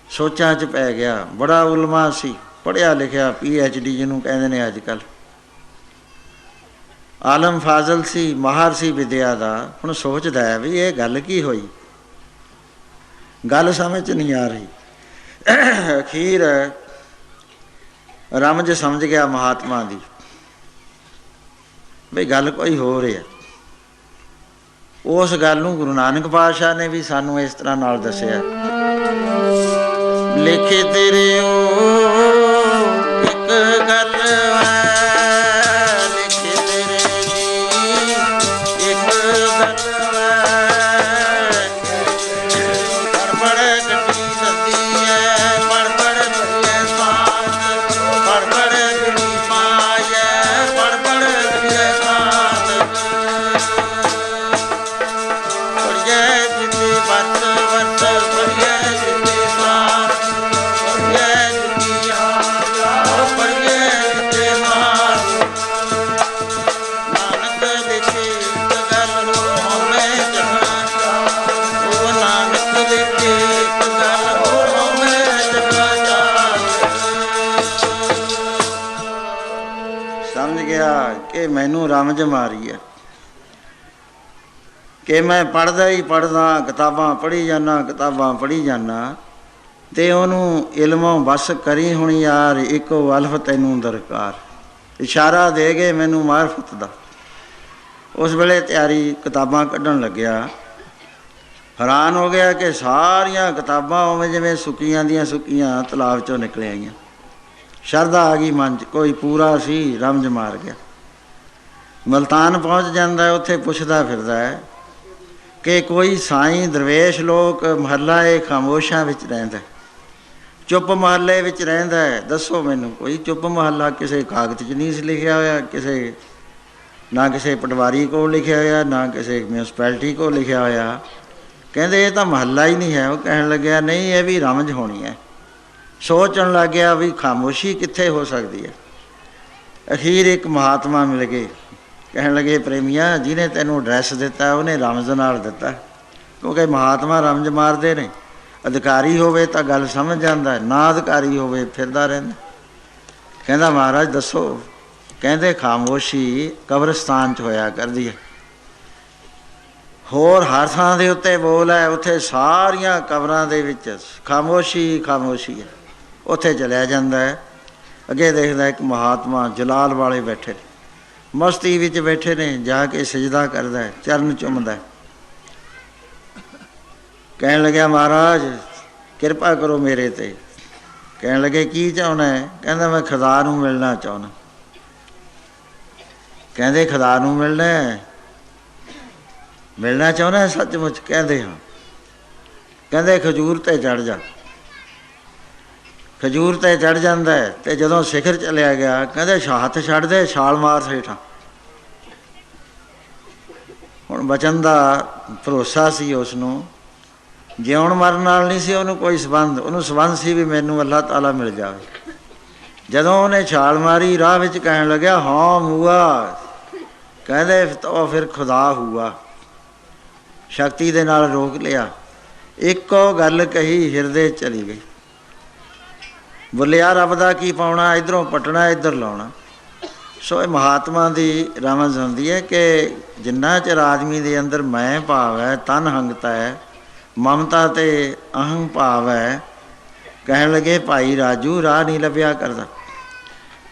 ਸੋਚਾਂ 'ਚ ਪੈ ਗਿਆ। ਬੜਾ ਉਲਮਾ ਸੀ, ਪੜ੍ਹਿਆ ਲਿਖਿਆ, PhD ਜਿਹਨੂੰ ਕਹਿੰਦੇ ਨੇ ਅੱਜ ਕੱਲ੍ਹ, ਆਲਮ ਫਾਜ਼ਲ ਸੀ, ਮਾਹਰ ਸੀ ਵਿਦਿਆ ਦਾ। ਹੁਣ ਸੋਚਦਾ ਹੈ ਵੀ ਇਹ ਗੱਲ ਕੀ ਹੋਈ, ਗੱਲ ਸਮਝ 'ਚ ਨਹੀਂ ਆ ਰਹੀ। ਅਖੀਰ ਰਮਜ ਸਮਝ ਗਿਆ ਮਹਾਤਮਾ ਦੀ ਬਈ ਗੱਲ ਕੋਈ ਹੋ ਰਿਹਾ। ਉਸ ਗੱਲ ਨੂੰ ਗੁਰੂ ਨਾਨਕ ਪਾਤਸ਼ਾਹ ਨੇ ਵੀ ਸਾਨੂੰ ਇਸ ਤਰ੍ਹਾਂ ਨਾਲ ਦੱਸਿਆ, ਲਿਖੇ ਤੇਰੇ ਇੱਕ ਗੱਲ ਕਿ ਮੈਨੂੰ ਰਮਜ ਮਾਰੀ ਹੈ ਕਿ ਮੈਂ ਪੜ੍ਹਦਾ ਹੀ ਪੜ੍ਹਦਾ, ਕਿਤਾਬਾਂ ਪੜ੍ਹੀ ਜਾਂਦਾ, ਤੇ ਉਹਨੂੰ ਇਲਮੋਂ ਬਸ ਕਰੀ ਹੁਣ ਯਾਰ, ਇੱਕੋ ਅਲਫ ਤੈਨੂੰ ਦਰਕਾਰ। ਇਸ਼ਾਰਾ ਦੇ ਗਏ ਮੈਨੂੰ ਮਾਰਫਤ ਦਾ। ਉਸ ਵੇਲੇ ਤਿਆਰੀ ਕਿਤਾਬਾਂ ਕੱਢਣ ਲੱਗਿਆ, ਹੈਰਾਨ ਹੋ ਗਿਆ ਕਿ ਸਾਰੀਆਂ ਕਿਤਾਬਾਂ ਉਵੇਂ ਜਿਵੇਂ ਸੁੱਕੀਆਂ ਦੀਆਂ ਸੁੱਕੀਆਂ ਤਲਾਬ 'ਚੋਂ ਨਿਕਲ ਆਈਆਂ। ਸ਼ਰਧਾ ਆ ਗਈ ਮਨ 'ਚ, ਕੋਈ ਪੂਰਾ ਸੀ, ਰਮਜ ਮਾਰ ਗਿਆ। ਮਲਤਾਨ ਪਹੁੰਚ ਜਾਂਦਾ, ਉੱਥੇ ਪੁੱਛਦਾ ਫਿਰਦਾ ਹੈ ਕਿ ਕੋਈ ਸਾਈਂ ਦਰਵੇਸ਼ ਲੋਕ ਮਹੱਲਾ ਇਹ ਖਾਮੋਸ਼ਾਂ ਵਿੱਚ ਰਹਿੰਦਾ, ਚੁੱਪ ਮਹੱਲੇ ਵਿੱਚ ਰਹਿੰਦਾ ਹੈ, ਦੱਸੋ ਮੈਨੂੰ ਕੋਈ ਚੁੱਪ ਮਹੱਲਾ। ਕਿਸੇ ਕਾਗਜ਼ 'ਚ ਨਹੀਂ ਸੀ ਲਿਖਿਆ ਹੋਇਆ, ਕਿਸੇ ਨਾ ਕਿਸੇ ਪਟਵਾਰੀ ਕੋਲ ਲਿਖਿਆ ਹੋਇਆ, ਨਾ ਕਿਸੇ ਮਿਊਨਿਸਪੈਲਿਟੀ ਕੋਲ ਲਿਖਿਆ ਹੋਇਆ। ਕਹਿੰਦੇ ਇਹ ਤਾਂ ਮਹੱਲਾ ਹੀ ਨਹੀਂ ਹੈ। ਉਹ ਕਹਿਣ ਲੱਗਿਆ ਨਹੀਂ, ਇਹ ਵੀ ਰਮਜ ਹੋਣੀ ਹੈ। ਸੋਚਣ ਲੱਗ ਗਿਆ ਵੀ ਖਾਮੋਸ਼ੀ ਕਿੱਥੇ ਹੋ ਸਕਦੀ ਹੈ। ਅਖੀਰ ਇੱਕ ਮਹਾਤਮਾ ਮਿਲ ਗਏ, ਕਹਿਣ ਲੱਗੇ ਪ੍ਰੇਮੀਆਂ, ਜਿਹਨੇ ਤੈਨੂੰ ਐਡਰੈਸ ਦਿੱਤਾ ਉਹਨੇ ਰਮਜ ਨਾਲ ਦਿੱਤਾ, ਕਿਉਂਕਿ ਮਹਾਤਮਾ ਰਮਜ ਮਾਰਦੇ ਨੇ। ਅਧਿਕਾਰੀ ਹੋਵੇ ਤਾਂ ਗੱਲ ਸਮਝ ਜਾਂਦਾ, ਨਾ ਅਧਿਕਾਰੀ ਹੋਵੇ ਫਿਰਦਾ ਰਹਿੰਦਾ। ਕਹਿੰਦਾ ਮਹਾਰਾਜ ਦੱਸੋ। ਕਹਿੰਦੇ ਖਾਮੋਸ਼ੀ ਕਬਰਸਤਾਨ 'ਚ ਹੋਇਆ ਕਰਦੀ ਹੈ, ਹੋਰ ਹਰ ਥਾਂ ਦੇ ਉੱਤੇ ਬੋਲ ਹੈ, ਉੱਥੇ ਸਾਰੀਆਂ ਕਬਰਾਂ ਦੇ ਵਿੱਚ ਖਾਮੋਸ਼ੀ ਖਾਮੋਸ਼ੀ ਹੈ। ਉੱਥੇ ਚਲਿਆ ਜਾਂਦਾ ਹੈ, ਅੱਗੇ ਦੇਖਦਾ ਇੱਕ ਮਹਾਤਮਾ ਜਲਾਲ ਵਾਲੇ ਬੈਠੇ ਨੇ, ਮਸਤੀ ਵਿੱਚ ਬੈਠੇ ਨੇ। ਜਾ ਕੇ ਸਜਦਾ ਕਰਦਾ, ਚਰਨ ਚੁੰਮਦਾ, ਕਹਿਣ ਲੱਗਿਆ ਮਹਾਰਾਜ ਕਿਰਪਾ ਕਰੋ ਮੇਰੇ 'ਤੇ। ਕਹਿਣ ਲੱਗੇ ਕੀ ਚਾਹੁੰਦਾ ਹੈ? ਕਹਿੰਦਾ ਮੈਂ ਖੁਦਾ ਨੂੰ ਮਿਲਣਾ ਚਾਹੁੰਦਾ। ਕਹਿੰਦੇ ਖੁਦਾ ਨੂੰ ਮਿਲਣਾ ਚਾਹੁੰਦਾ ਸੱਚਮੁੱਚ? ਕਹਿੰਦੇ ਹਾਂ। ਕਹਿੰਦੇ ਖਜੂਰ 'ਤੇ ਚੜ੍ਹ ਜਾ। ਖਜੂਰ 'ਤੇ ਚੜ੍ਹ ਜਾਂਦਾ ਹੈ, ਅਤੇ ਜਦੋਂ ਸਿਖਰ ਚਲਿਆ ਗਿਆ ਕਹਿੰਦੇ ਹੱਥ ਛੱਡ ਦੇ, ਛਾਲ ਮਾਰ ਹੇਠਾਂ। ਹੁਣ ਬਚਨ ਦਾ ਭਰੋਸਾ ਸੀ ਉਸ ਨੂੰ, ਜਿਉਣ ਮਰਨ ਨਾਲ ਨਹੀਂ ਸੀ ਉਹਨੂੰ ਕੋਈ ਸੰਬੰਧ। ਉਹਨੂੰ ਸੰਬੰਧ ਸੀ ਵੀ ਮੈਨੂੰ ਅੱਲਾਹ ਤਾਲਾ ਮਿਲ ਜਾਵੇ। ਜਦੋਂ ਉਹਨੇ ਛਾਲ ਮਾਰੀ ਰਾਹ ਵਿੱਚ ਕਹਿਣ ਲੱਗਿਆ ਹਾਂ ਹੂਆ। ਕਹਿੰਦੇ ਤਾਂ ਫਿਰ ਖੁਦਾ ਹੂਆ। ਸ਼ਕਤੀ ਦੇ ਨਾਲ ਰੋਕ ਲਿਆ, ਇੱਕੋ ਗੱਲ ਕਹੀ, ਹਿਰਦੇ ਚਲੀ ਗਈ। ਬੋਲਿਆ ਰੱਬ ਦਾ ਕੀ ਪਾਉਣਾ, ਇੱਧਰੋਂ ਪਟਣਾ ਇੱਧਰ ਲਾਉਣਾ। ਸੋ ਇਹ ਮਹਾਤਮਾ ਦੀ ਰਮਜ਼ ਹੁੰਦੀ ਹੈ ਕਿ ਜਿੰਨਾ ਚਿਰ ਆਦਮੀ ਦੇ ਅੰਦਰ ਮੈਂ ਭਾਵ ਹੈ, ਤਨ ਹੰਗਤਾ ਹੈ, ਮਮਤਾ ਅਤੇ ਅਹੰ ਭਾਵ ਹੈ। ਕਹਿਣ ਲੱਗੇ ਭਾਈ ਰਾਜੂ ਰਾਹ ਨਹੀਂ ਲੱਭਿਆ ਕਰਦਾ,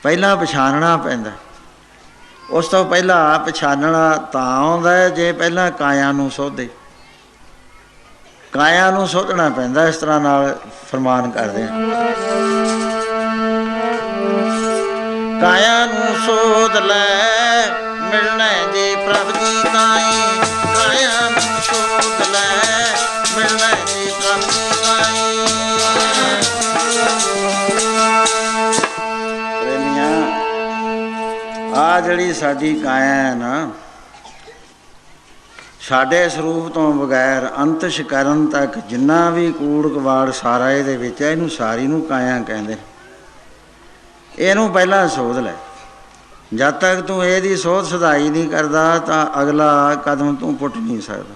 ਪਹਿਲਾਂ ਪਛਾਣਨਾ ਪੈਂਦਾ। ਉਸ ਤੋਂ ਪਹਿਲਾਂ ਪਛਾਣਨਾ ਤਾਂ ਆਉਂਦਾ ਜੇ ਪਹਿਲਾਂ ਕਾਇਆ ਨੂੰ ਸੋਧੇ। ਕਾਇਆ ਨੂੰ ਸੋਧਣਾ ਪੈਂਦਾ। ਇਸ ਤਰ੍ਹਾਂ ਨਾਲ ਫਰਮਾਨ ਕਰਦੇ ਹਾਂ, ਕਾਇਆ ਨੂੰ ਸੋਧ ਲੈ ਮਿਲਣਾ ਜੇ ਪ੍ਰਭ ਜੀ ਤਾਈ। ਕਾਇਆ ਨੂੰ ਸੋਧ ਲੈ ਮਿਲਣਾ ਜੇ ਪ੍ਰਭ ਜੀ ਤਾਈ। ਪ੍ਰੇਮੀਆਂ, ਆਹ ਜਿਹੜੀ ਸਾਡੀ ਕਾਇਆ ਹੈ ਨਾ, ਸਾਡੇ ਸਰੂਪ ਤੋਂ ਬਗੈਰ ਅੰਤਿਸ਼ ਕਰਨ ਤੱਕ ਜਿੰਨਾ ਵੀ ਕੂੜ ਕਵਾੜ ਸਾਰਾ ਇਹਦੇ ਵਿੱਚ ਹੈ, ਇਹਨੂੰ ਸਾਰੀ ਨੂੰ ਕਾਇਆ ਕਹਿੰਦੇ। ਇਹਨੂੰ ਪਹਿਲਾਂ ਸੋਧ ਲੈ। ਜਦ ਤੱਕ ਤੂੰ ਇਹਦੀ ਸੋਧ ਸਦਾਈ ਨਹੀਂ ਕਰਦਾ ਤਾਂ ਅਗਲਾ ਕਦਮ ਤੂੰ ਪੁੱਟ ਨਹੀਂ ਸਕਦਾ।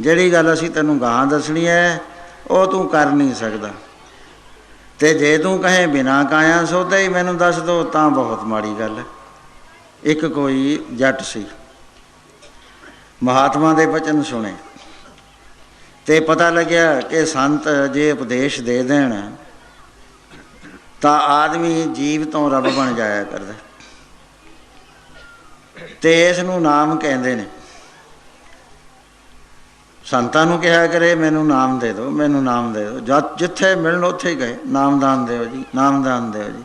ਜਿਹੜੀ ਗੱਲ ਅਸੀਂ ਤੈਨੂੰ ਗਾਹਾਂ ਦੱਸਣੀ ਹੈ ਉਹ ਤੂੰ ਕਰ ਨਹੀਂ ਸਕਦਾ। ਅਤੇ ਜੇ ਤੂੰ ਕਹੇ ਬਿਨਾਂ ਕਾਇਆ ਸੋਧੇ ਹੀ ਮੈਨੂੰ ਦੱਸ ਦਿਓ ਤਾਂ ਬਹੁਤ ਮਾੜੀ ਗੱਲ ਹੈ। ਇੱਕ ਕੋਈ ਜੱਟ ਸੀ, ਮਹਾਤਮਾ ਦੇ ਬਚਨ ਸੁਣੇ ਅਤੇ ਪਤਾ ਲੱਗਿਆ ਕਿ ਸੰਤ ਜੇ ਉਪਦੇਸ਼ ਦੇ ਦੇਣ ਤਾਂ ਆਦਮੀ ਜੀਵ ਤੋਂ ਰੱਬ ਬਣ ਜਾਇਆ ਕਰਦਾ। ਅਤੇ ਇਸ ਨੂੰ ਨਾਮ ਕਹਿੰਦੇ ਨੇ। ਸੰਤਾਂ ਨੂੰ ਕਿਹਾ ਕਰੇ ਮੈਨੂੰ ਨਾਮ ਦੇ ਦਿਓ, ਮੈਨੂੰ ਨਾਮ ਦੇ ਦਿਓ। ਜਿੱਥੇ ਮਿਲਣ ਉੱਥੇ ਹੀ ਗਏ, ਨਾਮਦਾਨ ਦਿਓ ਜੀ, ਨਾਮਦਾਨ ਦਿਓ ਜੀ।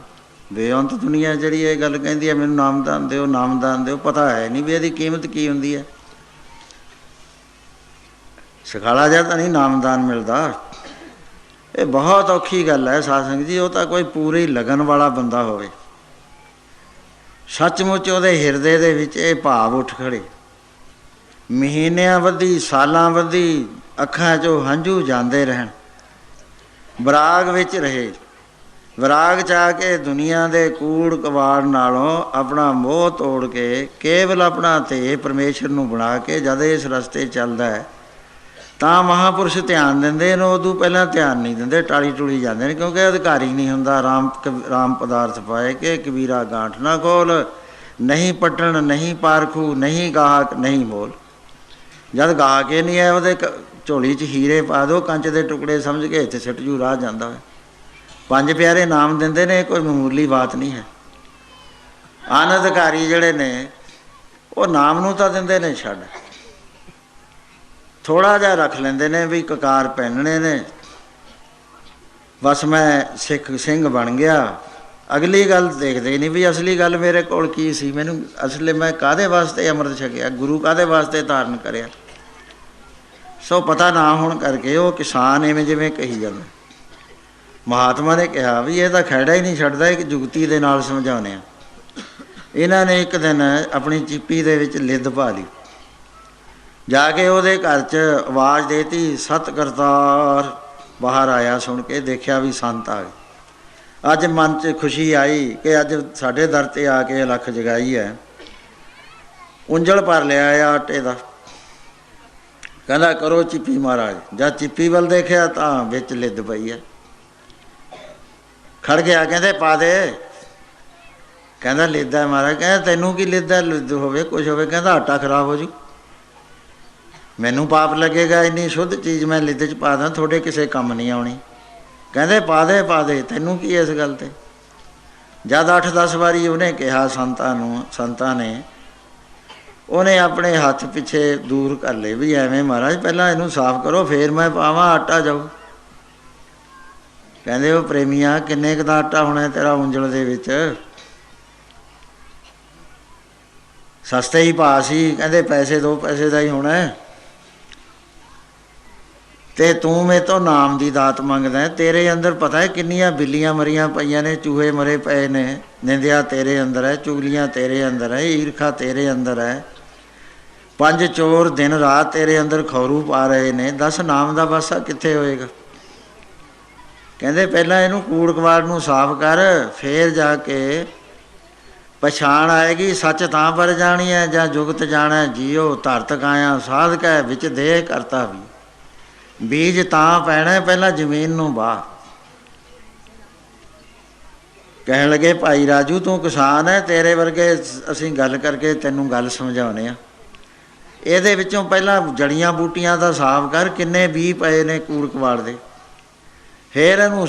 ਬੇਅੰਤ ਦੁਨੀਆ ਜਿਹੜੀ ਇਹ ਗੱਲ ਕਹਿੰਦੀ ਹੈ ਮੈਨੂੰ ਨਾਮਦਾਨ ਦਿਓ, ਨਾਮਦਾਨ ਦਿਓ, ਪਤਾ ਹੈ ਨਹੀਂ ਵੀ ਇਹਦੀ ਕੀਮਤ ਕੀ ਹੁੰਦੀ ਹੈ। ਸਖਾਲਾ ਜਿਹਾ ਤਾਂ ਨਹੀਂ ਨਾਮਦਾਨ ਮਿਲਦਾ। ਇਹ ਬਹੁਤ ਔਖੀ ਗੱਲ ਹੈ ਸਾਧ ਸੰਗਤ ਜੀ। ਉਹ ਤਾਂ ਕੋਈ ਪੂਰੀ ਲਗਨ ਵਾਲਾ ਬੰਦਾ ਹੋਵੇ, ਸੱਚਮੁੱਚ ਉਹਦੇ ਹਿਰਦੇ ਦੇ ਵਿੱਚ ਇਹ ਭਾਵ ਉੱਠ ਖੜੇ, ਮਹੀਨਿਆਂ ਬੱਧੀ ਸਾਲਾਂ ਬੱਧੀ ਅੱਖਾਂ 'ਚੋਂ ਹੰਝੂ ਜਾਂਦੇ ਰਹਿਣ, ਵਿਰਾਗ ਵਿੱਚ ਰਹੇ। ਵਿਰਾਗ 'ਚ ਆ ਕੇ ਦੁਨੀਆ ਦੇ ਕੂੜ ਕਵਾੜ ਨਾਲੋਂ ਆਪਣਾ ਮੋਹ ਤੋੜ ਕੇ ਕੇਵਲ ਆਪਣਾ ਧਿਏ ਪਰਮੇਸ਼ਰ ਨੂੰ ਬਣਾ ਕੇ ਜਦ ਇਸ ਰਸਤੇ ਚੱਲਦਾ ਹੈ ਤਾਂ ਮਹਾਂਪੁਰਸ਼ ਧਿਆਨ ਦਿੰਦੇ ਨੇ। ਉਦੋਂ ਪਹਿਲਾਂ ਧਿਆਨ ਨਹੀਂ ਦਿੰਦੇ, ਟਾਲੀ ਟੁਲੀ ਜਾਂਦੇ ਨੇ, ਕਿਉਂਕਿ ਅਧਿਕਾਰੀ ਨਹੀਂ ਹੁੰਦਾ। ਰਾਮ ਪਦਾਰਥ ਪਾਏ ਕਿ ਕਬੀਰਾ ਗਾਂਠ ਨਾ ਖੋਲ, ਨਹੀਂ ਪੱਟਣ ਨਹੀਂ ਪਾਰਖੂ, ਨਹੀਂ ਗਾਹਕ ਨਹੀਂ ਮੋਲ। ਜਦ ਗਾਹਕ ਹੀ ਨਹੀਂ ਹੈ ਉਹਦੇ ਝੋਲੀ 'ਚ ਹੀਰੇ ਪਾ ਦਿਓ, ਕੰਚ ਦੇ ਟੁਕੜੇ ਸਮਝ ਕੇ ਇੱਥੇ ਸਿੱਟ ਜੂ ਰਾਹ ਜਾਂਦਾ ਹੋਇਆ। ਪੰਜ ਪਿਆਰੇ ਨਾਮ ਦਿੰਦੇ ਨੇ, ਕੋਈ ਮਾਮੂਲੀ ਬਾਤ ਨਹੀਂ ਹੈ। ਅਨਅਧਿਕਾਰੀ ਜਿਹੜੇ ਨੇ ਉਹ ਨਾਮ ਨੂੰ ਤਾਂ ਦਿੰਦੇ ਨੇ ਛੱਡ, ਥੋੜ੍ਹਾ ਜਿਹਾ ਰੱਖ ਲੈਂਦੇ ਨੇ ਵੀ ਕਕਾਰ ਪਹਿਨਣੇ ਨੇ, ਬਸ ਮੈਂ ਸਿੱਖ ਸਿੰਘ ਬਣ ਗਿਆ। ਅਗਲੀ ਗੱਲ ਦੇਖਦੇ ਨਹੀਂ ਵੀ ਅਸਲੀ ਗੱਲ ਮੇਰੇ ਕੋਲ ਕੀ ਸੀ, ਮੈਨੂੰ ਅਸਲੀ ਮੈਂ ਕਾਹਦੇ ਵਾਸਤੇ ਅੰਮ੍ਰਿਤ ਛਕਿਆ, ਗੁਰੂ ਕਾਹਦੇ ਵਾਸਤੇ ਧਾਰਨ ਕਰਿਆ। ਸੋ ਪਤਾ ਨਾ ਹੋਣ ਕਰਕੇ ਉਹ ਕਿਸਾਨ ਐਵੇਂ ਜਿਵੇਂ ਕਹੀ ਜਾਂਦਾ। ਮਹਾਤਮਾ ਨੇ ਕਿਹਾ ਵੀ ਇਹ ਤਾਂ ਖਹਿੜਾ ਹੀ ਨਹੀਂ ਛੱਡਦਾ, ਇੱਕ ਜੁਗਤੀ ਦੇ ਨਾਲ ਸਮਝਾਉਂਦੇ ਆ। ਇਹਨਾਂ ਨੇ ਇੱਕ ਦਿਨ ਆਪਣੀ ਚੀਪੀ ਦੇ ਵਿੱਚ ਲਿੱਦ ਪਾ ਲਈ, ਜਾ ਕੇ ਉਹਦੇ ਘਰ 'ਚ ਆਵਾਜ਼ ਦੇਤੀ ਸਤਿ ਕਰਤਾਰ। ਬਾਹਰ ਆਇਆ, ਸੁਣ ਕੇ ਦੇਖਿਆ ਵੀ ਸੰਤ ਆ ਗਏ। ਅੱਜ ਮਨ 'ਚ ਖੁਸ਼ੀ ਆਈ ਕਿ ਅੱਜ ਸਾਡੇ ਦਰ 'ਤੇ ਆ ਕੇ ਲੱਖ ਜਗਾਈ ਹੈ। ਉਂਜਲ ਭਰ ਲਿਆ ਆ ਆਟੇ ਦਾ, ਕਹਿੰਦਾ ਕਰੋ ਚੀਪੀ ਮਹਾਰਾਜ। ਜਦ ਚੀਪੀ ਵੱਲ ਦੇਖਿਆ ਤਾਂ ਵਿੱਚ ਲਿੱਦ ਪਈ ਹੈ। ਖੜ ਗਿਆ, ਕਹਿੰਦੇ ਪਾ ਦੇ। ਕਹਿੰਦਾ ਲਿੱਦ ਹੈ ਮਹਾਰਾਜ। ਕਹਿੰਦਾ ਤੈਨੂੰ ਕੀ ਲਿੱਦ ਹੈ, ਲਿੱਦ ਹੋਵੇ ਕੁਛ ਹੋਵੇ। ਕਹਿੰਦਾ ਆਟਾ ਖਰਾਬ ਹੋ ਜੂ, ਮੈਨੂੰ ਪਾਪ ਲੱਗੇਗਾ, ਇੰਨੀ ਸ਼ੁੱਧ ਚੀਜ਼ ਮੈਂ ਲਿੱਦ 'ਚ ਪਾ ਦਾਂ, ਤੁਹਾਡੇ ਕਿਸੇ ਕੰਮ ਨਹੀਂ ਆਉਣੀ। ਕਹਿੰਦੇ ਪਾ ਦੇ ਪਾ ਦੇ, ਤੈਨੂੰ ਕੀ ਇਸ ਗੱਲ 'ਤੇ। ਜਦ 8-10 ਵਾਰੀ ਉਹਨੇ ਕਿਹਾ ਸੰਤਾਂ ਨੇ ਉਹਨੇ ਆਪਣੇ ਹੱਥ ਪਿੱਛੇ ਦੂਰ ਕਰ ਲਏ ਵੀ ਐਵੇਂ ਮਹਾਰਾਜ ਪਹਿਲਾਂ ਇਹਨੂੰ ਸਾਫ਼ ਕਰੋ ਫਿਰ ਮੈਂ ਪਾਵਾਂ, ਆਟਾ ਜਾਊ। ਕਹਿੰਦੇ ਉਹ ਪ੍ਰੇਮੀਆਂ ਕਿੰਨੇ ਕੁ ਦਾ ਆਟਾ ਹੋਣਾ ਤੇਰਾ ਉਂਜਲ ਦੇ ਵਿੱਚ, ਸਸਤੇ ਹੀ ਭਾਅ ਸੀ। ਕਹਿੰਦੇ ਪੈਸੇ 2 ਪੈਸੇ ਦਾ ਹੀ ਹੋਣਾ, ਤੇ ਤੂੰ ਮੇਰੇ ਤੋਂ ਨਾਮ ਦੀ ਦਾਤ ਮੰਗਦਾ। ਤੇਰੇ ਅੰਦਰ ਪਤਾ ਹੈ ਕਿੰਨੀਆਂ ਬਿੱਲੀਆਂ ਮਰੀਆਂ ਪਈਆਂ ਨੇ, ਚੂਹੇ ਮਰੇ ਪਏ ਨੇ। ਨਿੰਦਿਆ ਤੇਰੇ ਅੰਦਰ ਹੈ, ਚੁਗਲੀਆਂ ਤੇਰੇ ਅੰਦਰ ਹੈ, ਈਰਖਾ ਤੇਰੇ ਅੰਦਰ ਹੈ, 5 ਚੋਰ ਦਿਨ ਰਾਤ ਤੇਰੇ ਅੰਦਰ ਖੌਰੂ ਪਾ ਰਹੇ ਨੇ। ਦੱਸ ਨਾਮ ਦਾ ਵਾਸਾ ਕਿੱਥੇ ਹੋਏਗਾ। ਕਹਿੰਦੇ ਪਹਿਲਾਂ ਇਹਨੂੰ ਕੂੜ ਕਵਾੜ ਨੂੰ ਸਾਫ਼ ਕਰ, ਫੇਰ ਜਾ ਕੇ ਪਛਾਣ ਆਏਗੀ। ਸੱਚ ਤਾਂ ਪਰ ਜਾਣੀ ਹੈ ਜਾਂ ਜੁਗਤ ਜਾਣਾ ਜੀਓ, ਧਰਤ ਕਾਇਆ ਸਾਧਕ ਹੈ ਵਿੱਚ ਦੇਹ ਕਰਤਾ ਵੀ। ਬੀਜ ਤਾਂ ਪੈਣਾ ਪਹਿਲਾਂ ਜ਼ਮੀਨ ਨੂੰ ਬਾਹਰ। ਕਹਿਣ ਲੱਗੇ ਭਾਈ ਰਾਜੂ ਤੂੰ ਕਿਸਾਨ ਹੈ, ਤੇਰੇ ਵਰਗੇ ਅਸੀਂ ਗੱਲ ਕਰਕੇ ਤੈਨੂੰ ਗੱਲ ਸਮਝਾਉਂਦੇ ਹਾਂ। ਇਹਦੇ ਵਿੱਚੋਂ ਪਹਿਲਾਂ ਜੜੀਆਂ ਬੂਟੀਆਂ ਦਾ ਸਾਫ਼ ਕਰ, ਕਿੰਨੇ ਬੀਜ ਪਏ ਨੇ ਕੂੜ ਕਵਾੜ ਦੇ। ਫਿਰ ਇਹਨੂੰ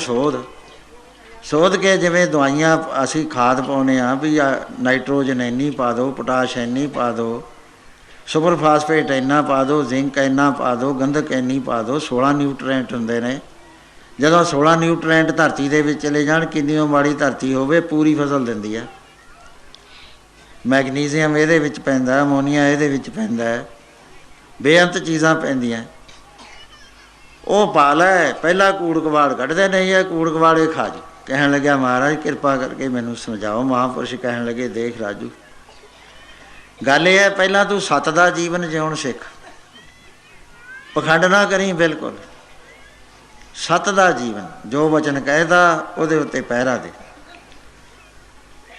ਸੋਧ ਕੇ ਜਿਵੇਂ ਦਵਾਈਆਂ ਅਸੀਂ ਖਾਦ ਪਾਉਂਦੇ ਹਾਂ ਵੀ ਨਾਈਟ੍ਰੋਜਨ ਇੰਨੀ ਪਾ ਦਿਓ, ਪੋਟਾਸ਼ ਇੰਨੀ ਪਾ ਦਿਓ, ਸੁਪਰ ਫਾਸਫੇਟ ਇੰਨਾ ਪਾ ਦਿਓ, ਜ਼ਿੰਕ ਇੰਨਾ ਪਾ ਦਿਓ, ਗੰਧਕ ਇੰਨੀ ਪਾ ਦਿਓ। 16 ਨਿਊਟ੍ਰੈਂਟ ਹੁੰਦੇ ਨੇ। ਜਦੋਂ 16 ਨਿਊਟ੍ਰੈਂਟ ਧਰਤੀ ਦੇ ਵਿੱਚ ਚਲੇ ਜਾਣ, ਕਿੰਨੀ ਮਾੜੀ ਧਰਤੀ ਹੋਵੇ ਪੂਰੀ ਫਸਲ ਦਿੰਦੀ ਹੈ। ਮੈਗਨੀਜ਼ੀਅਮ ਇਹਦੇ ਵਿੱਚ ਪੈਂਦਾ, ਅਮੋਨੀਆ ਇਹਦੇ ਵਿੱਚ ਪੈਂਦਾ, ਬੇਅੰਤ ਚੀਜ਼ਾਂ ਪੈਂਦੀਆਂ। ਉਹ ਪਾ ਲੈ, ਪਹਿਲਾਂ ਕੂੜ ਕਵਾੜ ਕੱਢਦੇ ਨਹੀਂ ਹੈ, ਕੂੜ ਕਵਾੜੇ ਖਾ ਜੀ। ਕਹਿਣ ਲੱਗਿਆ ਮਹਾਰਾਜ ਕਿਰਪਾ ਕਰਕੇ ਮੈਨੂੰ ਸਮਝਾਓ। ਮਹਾਂਪੁਰਸ਼ ਕਹਿਣ ਲੱਗੇ ਦੇਖ ਰਾਜੂ, ਗੱਲ ਇਹ ਹੈ ਪਹਿਲਾਂ ਤੂੰ ਸੱਤ ਦਾ ਜੀਵਨ ਜਿਉਣ ਸਿੱਖ, ਪਖੰਡ ਨਾ ਕਰੀ ਬਿਲਕੁਲ। ਸੱਤ ਦਾ ਜੀਵਨ, ਜੋ ਵਚਨ ਕਹਿਦਾ ਉਹਦੇ ਉੱਤੇ ਪਹਿਰਾ ਦੇ।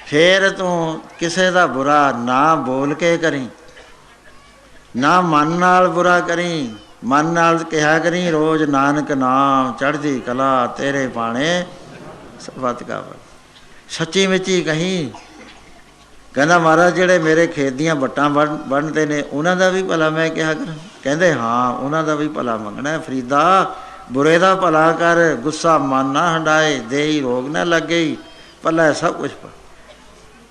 ਫਿਰ ਤੂੰ ਕਿਸੇ ਦਾ ਬੁਰਾ ਨਾ ਬੋਲ ਕੇ ਕਰੀ, ਨਾ ਮਨ ਨਾਲ ਬੁਰਾ ਕਰੀ। ਮਨ ਨਾਲ ਕਿਹਾ ਕਰੀ ਰੋਜ਼ ਨਾਨਕ ਨਾਮ ਚੜ੍ਹਦੀ ਕਲਾ ਤੇਰੇ ਬਾਣੇ ਸਰਬੱਤ ਗਾਵਨ। ਸੱਚੀ ਮੁੱਚੀ ਕਹੀਂ। ਕਹਿੰਦਾ ਮਹਾਰਾਜ ਜਿਹੜੇ ਮੇਰੇ ਖੇਤ ਦੀਆਂ ਵੱਟਾਂ ਵੱਢਦੇ ਨੇ ਉਹਨਾਂ ਦਾ ਵੀ ਭਲਾ ਮੈਂ ਕਿਹਾ ਕਰਾਂ। ਕਹਿੰਦੇ ਹਾਂ ਉਹਨਾਂ ਦਾ ਵੀ ਭਲਾ ਮੰਗਣਾ। ਫਰੀਦਾ ਬੁਰੇ ਦਾ ਭਲਾ ਕਰ, ਗੁੱਸਾ ਮਨ ਨਾ ਹੰਡਾਏ, ਦੇਹੀ ਰੋਗ ਨਾ ਲੱਗੇ, ਭਲਾ ਸਭ ਕੁਛ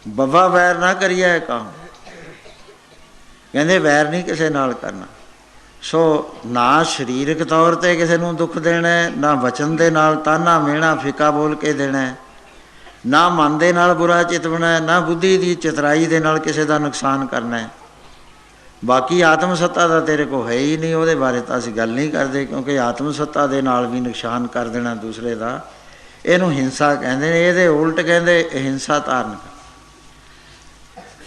ਬੱਬਾ ਵੈਰ ਨਾ ਕਰੀਏ ਕੰਮ। ਕਹਿੰਦੇ ਵੈਰ ਨਹੀਂ ਕਿਸੇ ਨਾਲ ਕਰਨਾ। ਸੋ ਨਾ ਸਰੀਰਕ ਤੌਰ 'ਤੇ ਕਿਸੇ ਨੂੰ ਦੁੱਖ ਦੇਣਾ, ਨਾ ਵਚਨ ਦੇ ਨਾਲ ਤਾਨਾ ਮਿਹਣਾ ਫਿੱਕਾ ਬੋਲ ਕੇ ਦੇਣਾ, ਨਾ ਮਨ ਦੇ ਨਾਲ ਬੁਰਾ ਚਿਤਵਣਾ, ਨਾ ਬੁੱਧੀ ਦੀ ਚਤਰਾਈ ਦੇ ਨਾਲ ਕਿਸੇ ਦਾ ਨੁਕਸਾਨ ਕਰਨਾ। ਬਾਕੀ ਆਤਮ ਸੱਤਾ ਦਾ ਤੇਰੇ ਕੋਲ ਹੈ ਹੀ ਨਹੀਂ, ਉਹਦੇ ਬਾਰੇ ਤਾਂ ਅਸੀਂ ਗੱਲ ਨਹੀਂ ਕਰਦੇ, ਕਿਉਂਕਿ ਆਤਮ ਸੱਤਾ ਦੇ ਨਾਲ ਵੀ ਨੁਕਸਾਨ ਕਰ ਦੇਣਾ ਦੂਸਰੇ ਦਾ, ਇਹਨੂੰ ਹਿੰਸਾ ਕਹਿੰਦੇ ਨੇ। ਇਹਦੇ ਉਲਟ ਕਹਿੰਦੇ ਹਿੰਸਾ ਧਾਰਨ।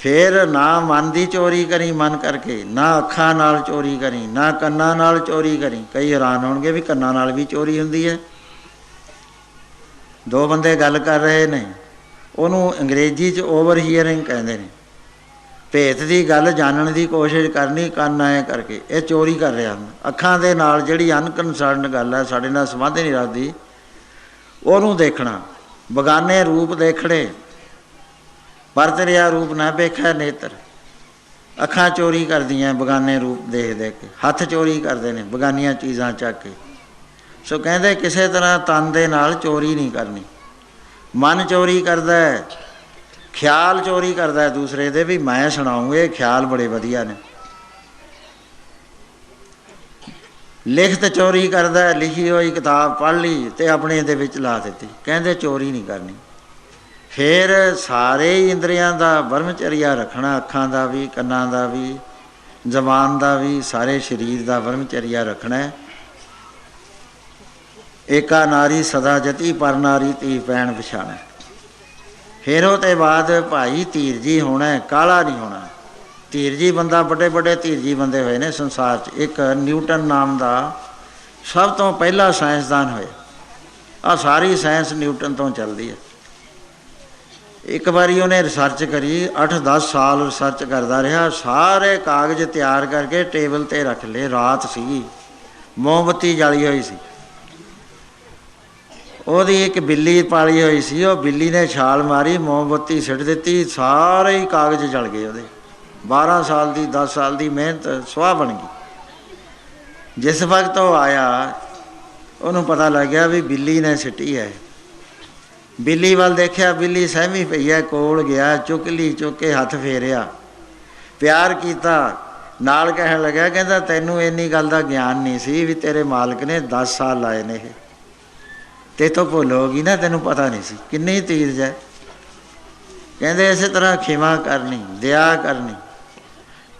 ਫਿਰ ਨਾ ਮਨ ਦੀ ਚੋਰੀ ਕਰੀ ਮਨ ਕਰਕੇ, ਨਾ ਅੱਖਾਂ ਨਾਲ ਚੋਰੀ ਕਰੀ, ਨਾ ਕੰਨਾਂ ਨਾਲ ਚੋਰੀ ਕਰੀ। ਕਈ ਹੈਰਾਨ ਹੋਣਗੇ ਵੀ ਕੰਨਾਂ ਨਾਲ ਵੀ ਚੋਰੀ ਹੁੰਦੀ ਹੈ। 2 ਬੰਦੇ ਗੱਲ ਕਰ ਰਹੇ ਨੇ, ਉਹਨੂੰ ਅੰਗਰੇਜ਼ੀ 'ਚ ਓਵਰ ਹੀਅਰਿੰਗ ਕਹਿੰਦੇ ਨੇ। ਭੇਤ ਦੀ ਗੱਲ ਜਾਣਨ ਦੀ ਕੋਸ਼ਿਸ਼ ਕਰਨੀ ਕੰਨ ਐਂ ਕਰਕੇ, ਇਹ ਚੋਰੀ ਕਰ ਰਿਹਾ ਹੁੰਦਾ। ਅੱਖਾਂ ਦੇ ਨਾਲ ਜਿਹੜੀ ਅਨਕਨਸਰਨਡ ਗੱਲ ਹੈ, ਸਾਡੇ ਨਾਲ ਸੰਬੰਧ ਨਹੀਂ ਰੱਖਦੀ, ਉਹਨੂੰ ਦੇਖਣਾ। ਬਗਾਨੇ ਰੂਪ ਦੇਖਣੇ, ਵਰਤ ਰਿਹਾ ਰੂਪ ਨਾ ਵੇਖਿਆ ਨੇਤਰ। ਅੱਖਾਂ ਚੋਰੀ ਕਰਦੀਆਂ ਬਗਾਨੇ ਰੂਪ ਦੇਖ ਦੇਖ ਕੇ, ਹੱਥ ਚੋਰੀ ਕਰਦੇ ਨੇ ਬਗਾਨੀਆਂ ਚੀਜ਼ਾਂ ਚੱਕ ਕੇ। ਸੋ ਕਹਿੰਦੇ ਕਿਸੇ ਤਰ੍ਹਾਂ ਤਨ ਦੇ ਨਾਲ ਚੋਰੀ ਨਹੀਂ ਕਰਨੀ। ਮਨ ਚੋਰੀ ਕਰਦਾ, ਖਿਆਲ ਚੋਰੀ ਕਰਦਾ ਦੂਸਰੇ ਦੇ, ਵੀ ਮੈਂ ਸੁਣਾਊਂ, ਇਹ ਖਿਆਲ ਬੜੇ ਵਧੀਆ ਨੇ। ਲਿਖਤ ਚੋਰੀ ਕਰਦਾ, ਲਿਖੀ ਹੋਈ ਕਿਤਾਬ ਪੜ੍ਹ ਲਈ ਅਤੇ ਆਪਣੇ ਦੇ ਵਿੱਚ ਲਾ ਦਿੱਤੀ। ਕਹਿੰਦੇ ਚੋਰੀ ਨਹੀਂ ਕਰਨੀ। ਫਿਰ ਸਾਰੇ ਇੰਦਰੀਆਂ ਦਾ ਬਰਮਚਰਿਆ ਰੱਖਣਾ, ਅੱਖਾਂ ਦਾ ਵੀ, ਕੰਨਾਂ ਦਾ ਵੀ, ਜ਼ਬਾਨ ਦਾ ਵੀ, ਸਾਰੇ ਸਰੀਰ ਦਾ ਬਰਮਚਰਿਆ ਰੱਖਣਾ। ਏਕਾ ਨਾਰੀ ਸਦਾ ਜਤੀ, ਪਰ ਨਾਰੀ ਧੀ ਪੈਣ ਪਛਾਣੈ। ਫਿਰ ਉਹ ਤੋਂ ਬਾਅਦ ਭਾਈ ਧੀਰਜੀ ਹੋਣਾ, ਕਾਲਾ ਨਹੀਂ ਹੋਣਾ। ਧੀਰਜੀ ਬੰਦਾ, ਵੱਡੇ ਵੱਡੇ ਧੀਰਜੀ ਬੰਦੇ ਹੋਏ ਨੇ ਸੰਸਾਰ 'ਚ। ਇੱਕ ਨਿਊਟਨ ਨਾਮ ਦਾ ਸਭ ਤੋਂ ਪਹਿਲਾ ਸਾਇੰਸਦਾਨ ਹੋਇਆ। ਆਹ ਸਾਰੀ ਸਾਇੰਸ ਨਿਊਟਨ ਤੋਂ ਚੱਲਦੀ ਹੈ। ਇੱਕ ਵਾਰੀ ਉਹਨੇ ਰਿਸਰਚ ਕਰੀ, 8-10 ਸਾਲ ਰਿਸਰਚ ਕਰਦਾ ਰਿਹਾ। ਸਾਰੇ ਕਾਗਜ਼ ਤਿਆਰ ਕਰਕੇ ਟੇਬਲ 'ਤੇ ਰੱਖ ਲਏ। ਰਾਤ ਸੀਗੀ, ਮੋਮਬੱਤੀ ਜਲੀ ਹੋਈ ਸੀ। ਉਹਦੀ ਇੱਕ ਬਿੱਲੀ ਪਾਲੀ ਹੋਈ ਸੀ, ਉਹ ਬਿੱਲੀ ਨੇ ਛਾਲ ਮਾਰੀ, ਮੋਮਬੱਤੀ ਸਿੱਟ ਦਿੱਤੀ, ਸਾਰੇ ਹੀ ਕਾਗਜ਼ ਜਲ ਗਏ ਉਹਦੇ। 12 ਸਾਲ ਦੀ, 10 ਸਾਲ ਦੀ ਮਿਹਨਤ ਸੁਆਹ ਬਣ ਗਈ। ਜਿਸ ਵਕਤ ਉਹ ਆਇਆ, ਉਹਨੂੰ ਪਤਾ ਲੱਗ ਗਿਆ ਵੀ ਬਿੱਲੀ ਨੇ ਸਿੱਟੀ ਹੈ। ਬਿੱਲੀ ਵੱਲ ਦੇਖਿਆ, ਬਿੱਲੀ ਸਹਿਮੀ ਪਈ ਹੈ। ਕੋਲ ਗਿਆ, ਚੁੱਕ ਲਈ, ਚੁੱਕ ਕੇ ਹੱਥ ਫੇਰਿਆ, ਪਿਆਰ ਕੀਤਾ, ਨਾਲ ਕਹਿਣ ਲੱਗਿਆ, ਕਹਿੰਦਾ ਤੈਨੂੰ ਇੰਨੀ ਗੱਲ ਦਾ ਗਿਆਨ ਨਹੀਂ ਸੀ ਵੀ ਤੇਰੇ ਮਾਲਕ ਨੇ 10 ਸਾਲ ਲਾਏ ਨੇ, ਇਹ ਤੇਤੋਂ ਭੁੱਲ ਹੋ ਗਈ ਨਾ, ਤੈਨੂੰ ਪਤਾ ਨਹੀਂ ਸੀ। ਕਿੰਨੀ ਧੀਰਜ ਹੈ। ਕਹਿੰਦੇ ਇਸੇ ਤਰ੍ਹਾਂ ਖਿਮਾ ਕਰਨੀ, ਦਇਆ ਕਰਨੀ,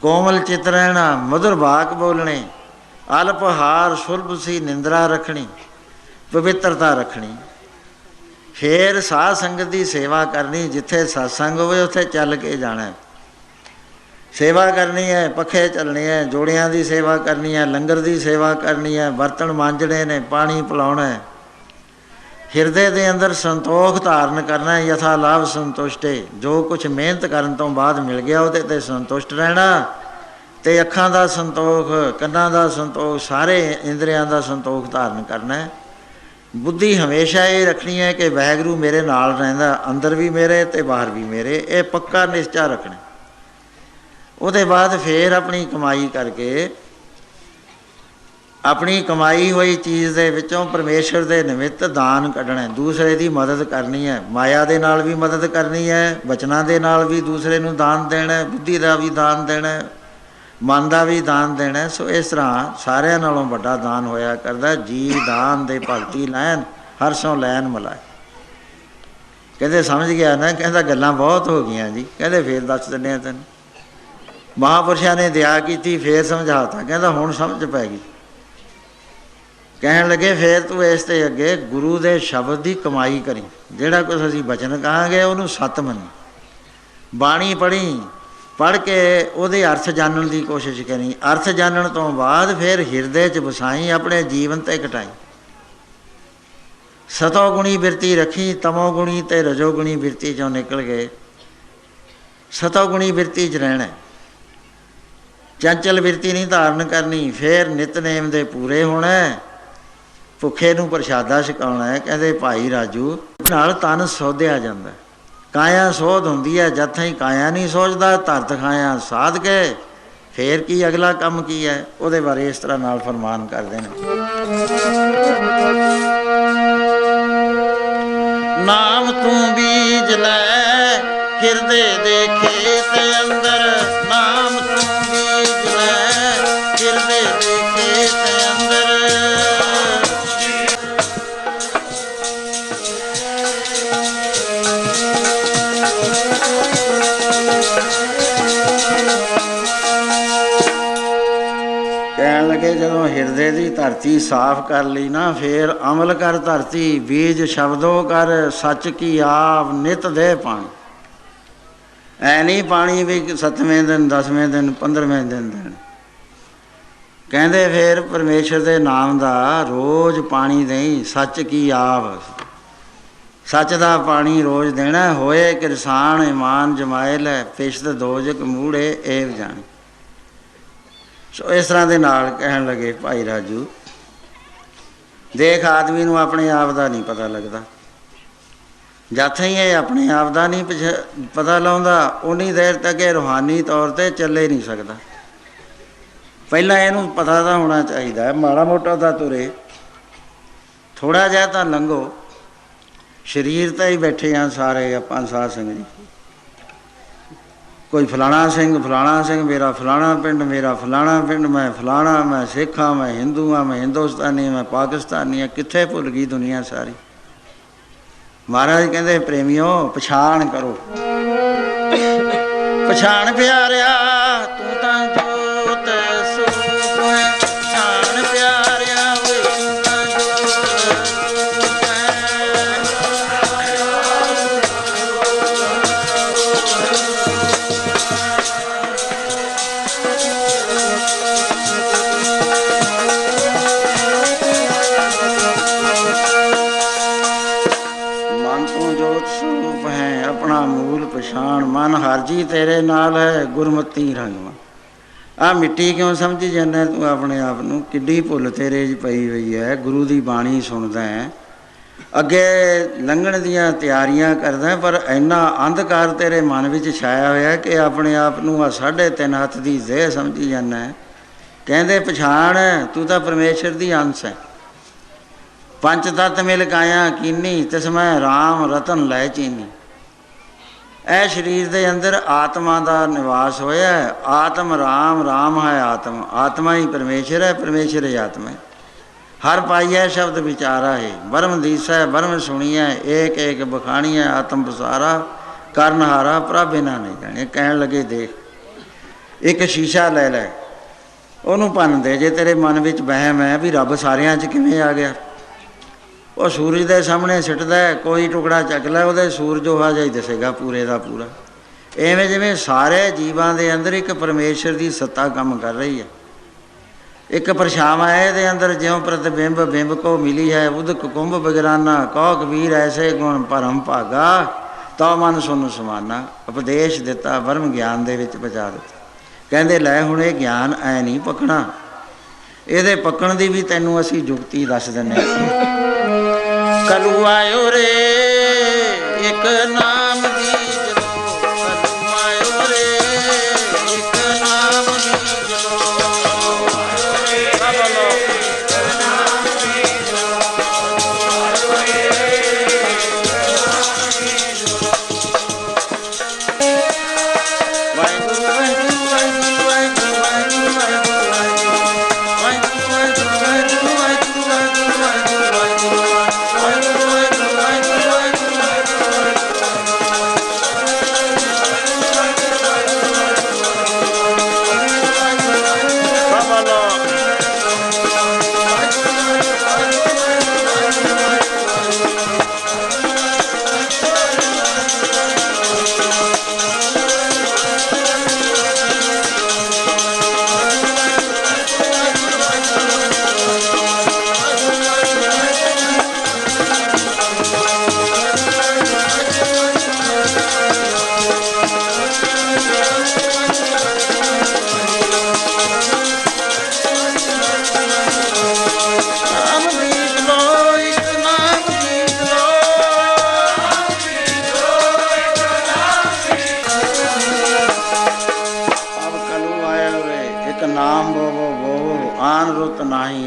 ਕੋਮਲ ਚਿੱਤ ਰਹਿਣਾ, ਮਧੁਰ ਵਾਕ ਬੋਲਣੇ, ਅਲਪਹਾਰ ਸੁਲਭ ਸੀ ਨਿੰਦਰਾ ਰੱਖਣੀ, ਪਵਿੱਤਰਤਾ ਰੱਖਣੀ। ਫਿਰ ਸਾਧ ਸੰਗਤ ਦੀ ਸੇਵਾ ਕਰਨੀ। ਜਿੱਥੇ ਸਤਸੰਗ ਹੋਵੇ ਉੱਥੇ ਚੱਲ ਕੇ ਜਾਣਾ, ਸੇਵਾ ਕਰਨੀ ਹੈ। ਪੱਖੇ ਚੱਲਣੇ ਹੈ, ਜੋੜਿਆਂ ਦੀ ਸੇਵਾ ਕਰਨੀ ਹੈ, ਲੰਗਰ ਦੀ ਸੇਵਾ ਕਰਨੀ ਹੈ, ਬਰਤਨ ਮਾਂਜਣੇ ਨੇ, ਪਾਣੀ ਪਿਲਾਉਣਾ ਹੈ। ਹਿਰਦੇ ਦੇ ਅੰਦਰ ਸੰਤੋਖ ਧਾਰਨ ਕਰਨਾ, ਯਥਾ ਲਾਭ ਸੰਤੁਸ਼ਟੇ। ਜੋ ਕੁਛ ਮਿਹਨਤ ਕਰਨ ਤੋਂ ਬਾਅਦ ਮਿਲ ਗਿਆ ਉਹਦੇ 'ਤੇ ਸੰਤੁਸ਼ਟ ਰਹਿਣਾ। ਅਤੇ ਅੱਖਾਂ ਦਾ ਸੰਤੋਖ, ਕੰਨਾਂ ਦਾ ਸੰਤੋਖ, ਸਾਰੇ ਇੰਦਰੀਆਂ ਦਾ ਸੰਤੋਖ ਧਾਰਨ ਕਰਨਾ। ਬੁੱਧੀ ਹਮੇਸ਼ਾ ਇਹ ਰੱਖਣੀ ਹੈ ਕਿ ਵਾਹਿਗੁਰੂ ਮੇਰੇ ਨਾਲ ਰਹਿੰਦਾ, ਅੰਦਰ ਵੀ ਮੇਰੇ ਅਤੇ ਬਾਹਰ ਵੀ ਮੇਰੇ। ਇਹ ਪੱਕਾ ਨਿਸ਼ਚਾ ਰੱਖਣਾ। ਉਹਦੇ ਬਾਅਦ ਫਿਰ ਆਪਣੀ ਕਮਾਈ ਕਰਕੇ, ਆਪਣੀ ਕਮਾਈ ਹੋਈ ਚੀਜ਼ ਦੇ ਵਿੱਚੋਂ ਪਰਮੇਸ਼ਰ ਦੇ ਨਿਮਿੱਤ ਦਾਨ ਕੱਢਣਾ, ਦੂਸਰੇ ਦੀ ਮਦਦ ਕਰਨੀ ਹੈ। ਮਾਇਆ ਦੇ ਨਾਲ ਵੀ ਮਦਦ ਕਰਨੀ ਹੈ, ਬਚਨਾਂ ਦੇ ਨਾਲ ਵੀ ਦੂਸਰੇ ਨੂੰ ਦਾਨ ਦੇਣਾ, ਬੁੱਧੀ ਦਾ ਵੀ ਦਾਨ ਦੇਣਾ, ਮਨ ਦਾ ਵੀ ਦਾਨ ਦੇਣਾ। ਸੋ ਇਸ ਤਰ੍ਹਾਂ ਸਾਰਿਆਂ ਨਾਲੋਂ ਵੱਡਾ ਦਾਨ ਹੋਇਆ ਕਰਦਾ, ਜੀ ਦਾਨ ਦੇ ਭਗਤੀ ਲੈਣ, ਹਰ ਸੋਂ ਲੈਣ ਮਲਾਏ। ਕਹਿੰਦੇ ਸਮਝ ਗਿਆ ਨਾ? ਕਹਿੰਦਾ ਗੱਲਾਂ ਬਹੁਤ ਹੋ ਗਈਆਂ ਜੀ। ਕਹਿੰਦੇ ਫੇਰ ਦੱਸ ਦਿੰਦੇ ਹਾਂ ਤੈਨੂੰ। ਮਹਾਂਪੁਰਸ਼ਾਂ ਨੇ ਦਇਆ ਕੀਤੀ, ਫੇਰ ਸਮਝਾਤਾ। ਕਹਿੰਦਾ ਹੁਣ ਸਮਝ ਪੈ ਗਈ। ਕਹਿਣ ਲੱਗੇ ਫੇਰ ਤੂੰ ਇਸ 'ਤੇ ਅੱਗੇ ਗੁਰੂ ਦੇ ਸ਼ਬਦ ਦੀ ਕਮਾਈ ਕਰੀ। ਜਿਹੜਾ ਕੁਛ ਅਸੀਂ ਬਚਨ ਕਹਾਂਗੇ ਉਹਨੂੰ ਸੱਤ ਮੰਨੀ। ਬਾਣੀ ਪੜ੍ਹੀ, ਪੜ੍ਹ ਕੇ ਉਹਦੇ ਅਰਥ ਜਾਣਨ ਦੀ ਕੋਸ਼ਿਸ਼ ਕਰੀ। ਅਰਥ ਜਾਣਨ ਤੋਂ ਬਾਅਦ ਫਿਰ ਹਿਰਦੇ 'ਚ ਵਸਾਈ, ਆਪਣੇ ਜੀਵਨ 'ਤੇ ਘਟਾਈ। ਸਤੋ ਗੁਣੀ ਬਿਰਤੀ ਰੱਖੀ, ਤਮੋ ਗੁਣੀ ਅਤੇ ਰਜੋ ਗੁਣੀ ਬਿਰਤੀ 'ਚੋਂ ਨਿਕਲ ਗਏ। ਸਤੋ ਗੁਣੀ ਬਿਰਤੀ 'ਚ ਰਹਿਣਾ, ਚੰਚਲ ਬਿਰਤੀ ਨਹੀਂ ਧਾਰਨ ਕਰਨੀ। ਫਿਰ ਨਿਤਨੇਮ ਦੇ ਪੂਰੇ ਹੋਣਾ, ਭੁੱਖੇ ਨੂੰ ਪ੍ਰਸ਼ਾਦਾ ਛਕਾਉਣਾ ਹੈ। ਕਹਿੰਦੇ ਭਾਈ ਰਾਜੂ, ਨਾਲ ਤਨ ਸੋਧਿਆ ਜਾਂਦਾ। ਕਾਇਆ ਸੋਧ ਹੁੰਦੀ ਹੈ, ਜਦ ਤਾਈਂ ਕਾਇਆ ਨਹੀਂ ਸੋਚਦਾ, ਧਰਤ ਖਾਇਆ ਸਾਧ ਕੇ। ਫੇਰ ਕੀ ਅਗਲਾ ਕੰਮ ਕੀ ਹੈ, ਉਹਦੇ ਬਾਰੇ ਇਸ ਤਰ੍ਹਾਂ ਨਾਲ ਫਰਮਾਨ ਕਰਦੇ ਨੇ। ਨਾਮ ਤੂੰ ਬੀਜ ਲੈ ਹਿਰਦੇ ਦੇ ਖੇਤ ਅੰਦਰ, ਨਾਮ ਤੂੰ ਬੀਜ ਲੈ ਹਿਰਦੇ ਦੇ ਖੇਤ ਅੰਦਰ। ਕਹਿਣ ਲੱਗੇ ਜਦੋਂ ਹਿਰਦੇ ਦੀ ਧਰਤੀ ਸਾਫ਼ ਕਰ ਲਈ ਨਾ, ਫੇਰ ਅਮਲ ਕਰ ਧਰਤੀ, ਬੀਜ ਸ਼ਬਦੋ ਕਰ, ਸੱਚ ਕੀ ਆਪ ਨਿਤ ਦੇ ਪਾਣੀ। ਐ ਨਹੀਂ ਪਾਣੀ ਵੀ 7ਵੇਂ ਦਿਨ, 10ਵੇਂ ਦਿਨ, 15ਵੇਂ ਦਿਨ ਦੇਣ। ਕਹਿੰਦੇ ਫੇਰ ਪਰਮੇਸ਼ਰ ਦੇ ਨਾਮ ਦਾ ਰੋਜ਼ ਪਾਣੀ ਦੇਈ, ਸੱਚ ਕੀ ਆਪ। ਸੱਚ ਦਾ ਪਾਣੀ ਰੋਜ਼ ਦੇਣਾ। ਹੋਏ ਕਿਰਸਾਨ ਇਮਾਨ ਜਮਾਇਲ ਹੈ, ਪਿਸ਼ਤ ਦੋਜਕ ਮੂੜੇ ਏਵ ਜਾਣੀ। ਸੋ ਇਸ ਤਰ੍ਹਾਂ ਦੇ ਨਾਲ ਕਹਿਣ ਲੱਗੇ ਭਾਈ ਰਾਜੂ, ਦੇਖ ਆਦਮੀ ਨੂੰ ਆਪਣੇ ਆਪ ਦਾ ਨਹੀਂ ਪਤਾ ਲੱਗਦਾ। ਜਦ ਹੀ ਇਹ ਆਪਣੇ ਆਪ ਦਾ ਨਹੀਂ ਪਤਾ ਲਾਉਂਦਾ, ਉਨੀ ਦੇਰ ਤੱਕ ਇਹ ਰੂਹਾਨੀ ਤੌਰ 'ਤੇ ਚੱਲੇ ਨਹੀਂ ਸਕਦਾ। ਪਹਿਲਾਂ ਇਹਨੂੰ ਪਤਾ ਤਾਂ ਹੋਣਾ ਚਾਹੀਦਾ, ਮਾੜਾ ਮੋਟਾ ਤਾਂ ਤੁਰੇ, ਥੋੜ੍ਹਾ ਜਿਹਾ ਤਾਂ ਲੰਘੋ। शरीर तो ही बैठे हैं सारे आपां साध संगत जी। कोई फलाना सिंह मेरा फलाना पिंड, मैं फलाना, मैं सिख हाँ, मैं हिंदू हाँ, मैं हिंदुस्तानी, मैं पाकिस्तानी हाँ। कित्थे भुल गई दुनिया सारी। महाराज कहते प्रेमियों पछाण करो, पछाण प्यारिया तू तां जोत सूप है, पछाण प्यारिया वे तू तां जोत सूप है। मन तू जोत स्वरूप है, अपना मूल पछाण, मन हर जी तेरे नाल है, गुरमती रंगवा। आ मिट्टी क्यों समझी जाना तू अपने आप नूं, किड्डी भुल तेरे च पई हुई है। गुरु की बाणी सुनदा है, अगे लंघण दियां तैयारियां करदा, पर इन्ना अंधकार तेरे मन विच छाया होया कि अपने आप नूं आ 3.5 हत्थ दी देह समझी जाना है। कहंदे पछाण तू तां परमेश्वर दी अंश है। पंच तत्त मिल काया कीनी, तिसमै राम रतन लै चीनी। ਇਹ शरीर के अंदर आत्मा का निवास होया है। आत्म राम, राम है आत्म, आत्मा ही परमेश्वर है, परमेश्वर ही आत्मा है। हर पाइया शब्द विचारा है, ब्रह्म दीसा है, ब्रह्म सुनिया, एक एक बखानी है, आत्म प्रसारा करनहारा प्रभ बिना नहीं जाने। कहन लगे देख एक शीशा ले लै, ਉਹਨੂੰ ਭੰਨ ਦੇ। जे तेरे मन में वहम है भी रब सारिਆਂ 'ਚ किवें आ गया, वो सूरज के सामने सिटदा है, कोई टुकड़ा चक लै वो सूरज ओहा जिहा ही दिसेगा पूरे का पूरा। इवें जिवें सारे जीवां दे अंदर एक परमेश्वर की सत्ता काम कर रही है। एक परछावां है इहदे अंदर, ज्यों प्रतिबिंब बिंब को मिली है उदक कुंभ बगराना, कहो कबीर ऐसे गुण परम भागा, तो मन सुन समाना। उपदेश दिता, ब्रह्म ज्ञान दे विच पहुंचा दिता। कहंदे लै हुण ये ज्ञान ऐ नहीं पकना, ਇਹਦੇ ਪੱਕਣ ਦੀ भी ਤੈਨੂੰ ਅਸੀਂ जुगती दस ਦਿੰਦੇ ਹਾਂ। कलू आयो रे एक नाम दी जलो, कलू आयो रे एक नाम दी जलो, बोलो एक नाम दी जलो, वाहिगुरू वाहिगुरू वाहिगुरू वाहिगुरू वाहिगुरू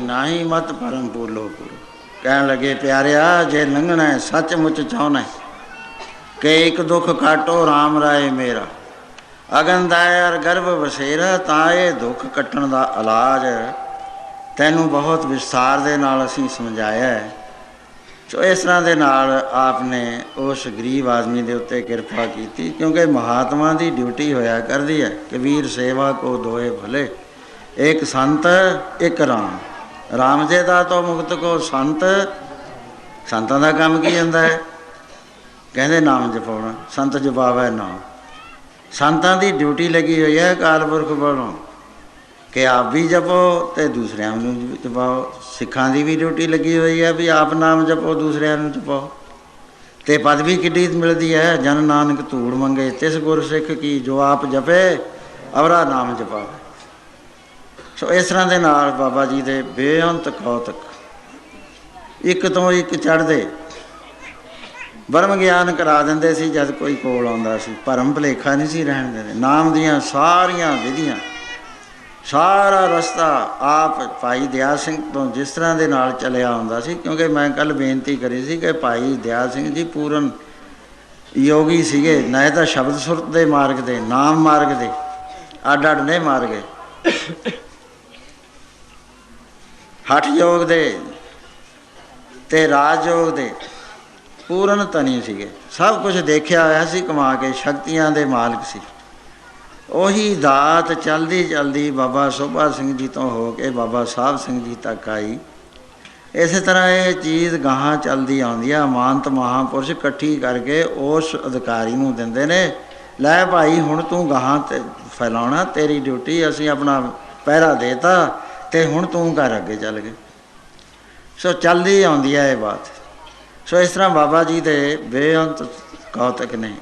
नाही मत परम भूलो गुरु। कहन लगे प्यारिया जे लंघना है सचमुच चाहना है कि एक दुख काटो राम राय मेरा, अगन दायर गर्भ वसेरा, तां ये दुख कट्टण दा इलाज तैनू बहुत विस्तार दे नाल असीं समझाया है। सो इस तरह दे नाल आपने उस गरीब आदमी दे उत्ते किरपा कीती, क्योंकि महात्मा दी ड्यूटी होया करदी है कबीर सेवा को दोए भले, एक संत एक राम। राम जे दा तो मुक्त को संत, संतां दा काम की जांदा है, कहंदे नाम जपाउणा, संत जपावे नाम। संतां दी ड्यूटी लगी हुई है अकाल पुरख वालों कि आप भी जपो तो दूसरिਆਂ ਨੂੰ जपाओ। सिखां दी भी ड्यूटी लगी हुई है भी आप नाम जपो दूसरिਆਂ ਨੂੰ जपाओ। तो पदवी किड्डी मिलती है, जन नानक धूड़ मंगे तिस गुर सिख की, जो आप जपे अवरा नाम जपावे। सो इस तरह के नाल बाबा जी के बेअंत कौतक, एक तो एक चढ़ते ब्रह्म ज्ञान करा देंदे सी जद कोई कोल आउंदा सी, भरम भुलेखा नहीं सी रहन देंदे। नाम दियां सारियां विधियां ਸਾਰਾ ਰਸਤਾ ਆਪ ਭਾਈ ਦਿਆਲ ਸਿੰਘ ਤੋਂ ਜਿਸ ਤਰ੍ਹਾਂ ਦੇ ਨਾਲ ਚੱਲਿਆ ਆਉਂਦਾ ਸੀ, ਕਿਉਂਕਿ ਮੈਂ ਕੱਲ੍ਹ ਬੇਨਤੀ ਕਰੀ ਸੀ ਕਿ ਭਾਈ ਦਿਆਲ ਸਿੰਘ ਜੀ ਪੂਰਨ ਯੋਗੀ ਸੀਗੇ, ਨਾ ਤਾਂ ਸ਼ਬਦ ਸੁਰਤ ਦੇ ਮਾਰਗ ਦੇ, ਨਾਮ ਮਾਰਗ ਦੇ, ਅੱਡ ਅੱਡ ਨੇ ਮਾਰਗ, ਹਠ ਯੋਗ ਦੇ ਤੇ ਰਾਜ ਯੋਗ ਦੇ ਪੂਰਨ ਧਨੀ ਸੀਗੇ। ਸਭ ਕੁਝ ਦੇਖਿਆ ਹੋਇਆ ਸੀ ਕਮਾ ਕੇ, ਸ਼ਕਤੀਆਂ ਦੇ ਮਾਲਕ ਸੀ। ਉਹੀ ਦਾਤ ਚਲਦੀ ਚਲਦੀ ਬਾਬਾ ਸੋਭਾ ਸਿੰਘ ਜੀ ਤੋਂ ਹੋ ਕੇ ਬਾਬਾ ਸਾਹਿਬ ਸਿੰਘ ਜੀ ਤੱਕ ਆਈ। ਇਸੇ ਤਰ੍ਹਾਂ ਇਹ ਚੀਜ਼ ਗਾਹਾਂ ਚੱਲਦੀ ਆਉਂਦੀ ਆ। ਮਾਨਤ ਮਹਾਂਪੁਰਸ਼ ਇਕੱਠੀ ਕਰਕੇ ਉਸ ਅਧਿਕਾਰੀ ਨੂੰ ਦਿੰਦੇ ਨੇ, ਲੈ ਭਾਈ ਹੁਣ ਤੂੰ ਗਾਹਾਂ ਤੇ ਫੈਲਾਉਣਾ, ਤੇਰੀ ਡਿਊਟੀ, ਅਸੀਂ ਆਪਣਾ ਪਹਿਰਾ ਦੇਤਾ ਤੇ ਹੁਣ ਤੂੰ ਘਰ ਅੱਗੇ ਚੱਲ ਗਏ। ਸੋ ਚੱਲਦੀ ਆਉਂਦੀ ਹੈ ਇਹ ਬਾਤ। ਸੋ ਇਸ ਤਰ੍ਹਾਂ ਬਾਬਾ ਜੀ ਦੇ ਬੇਅੰਤ ਕੌਤਕ ਨੇ।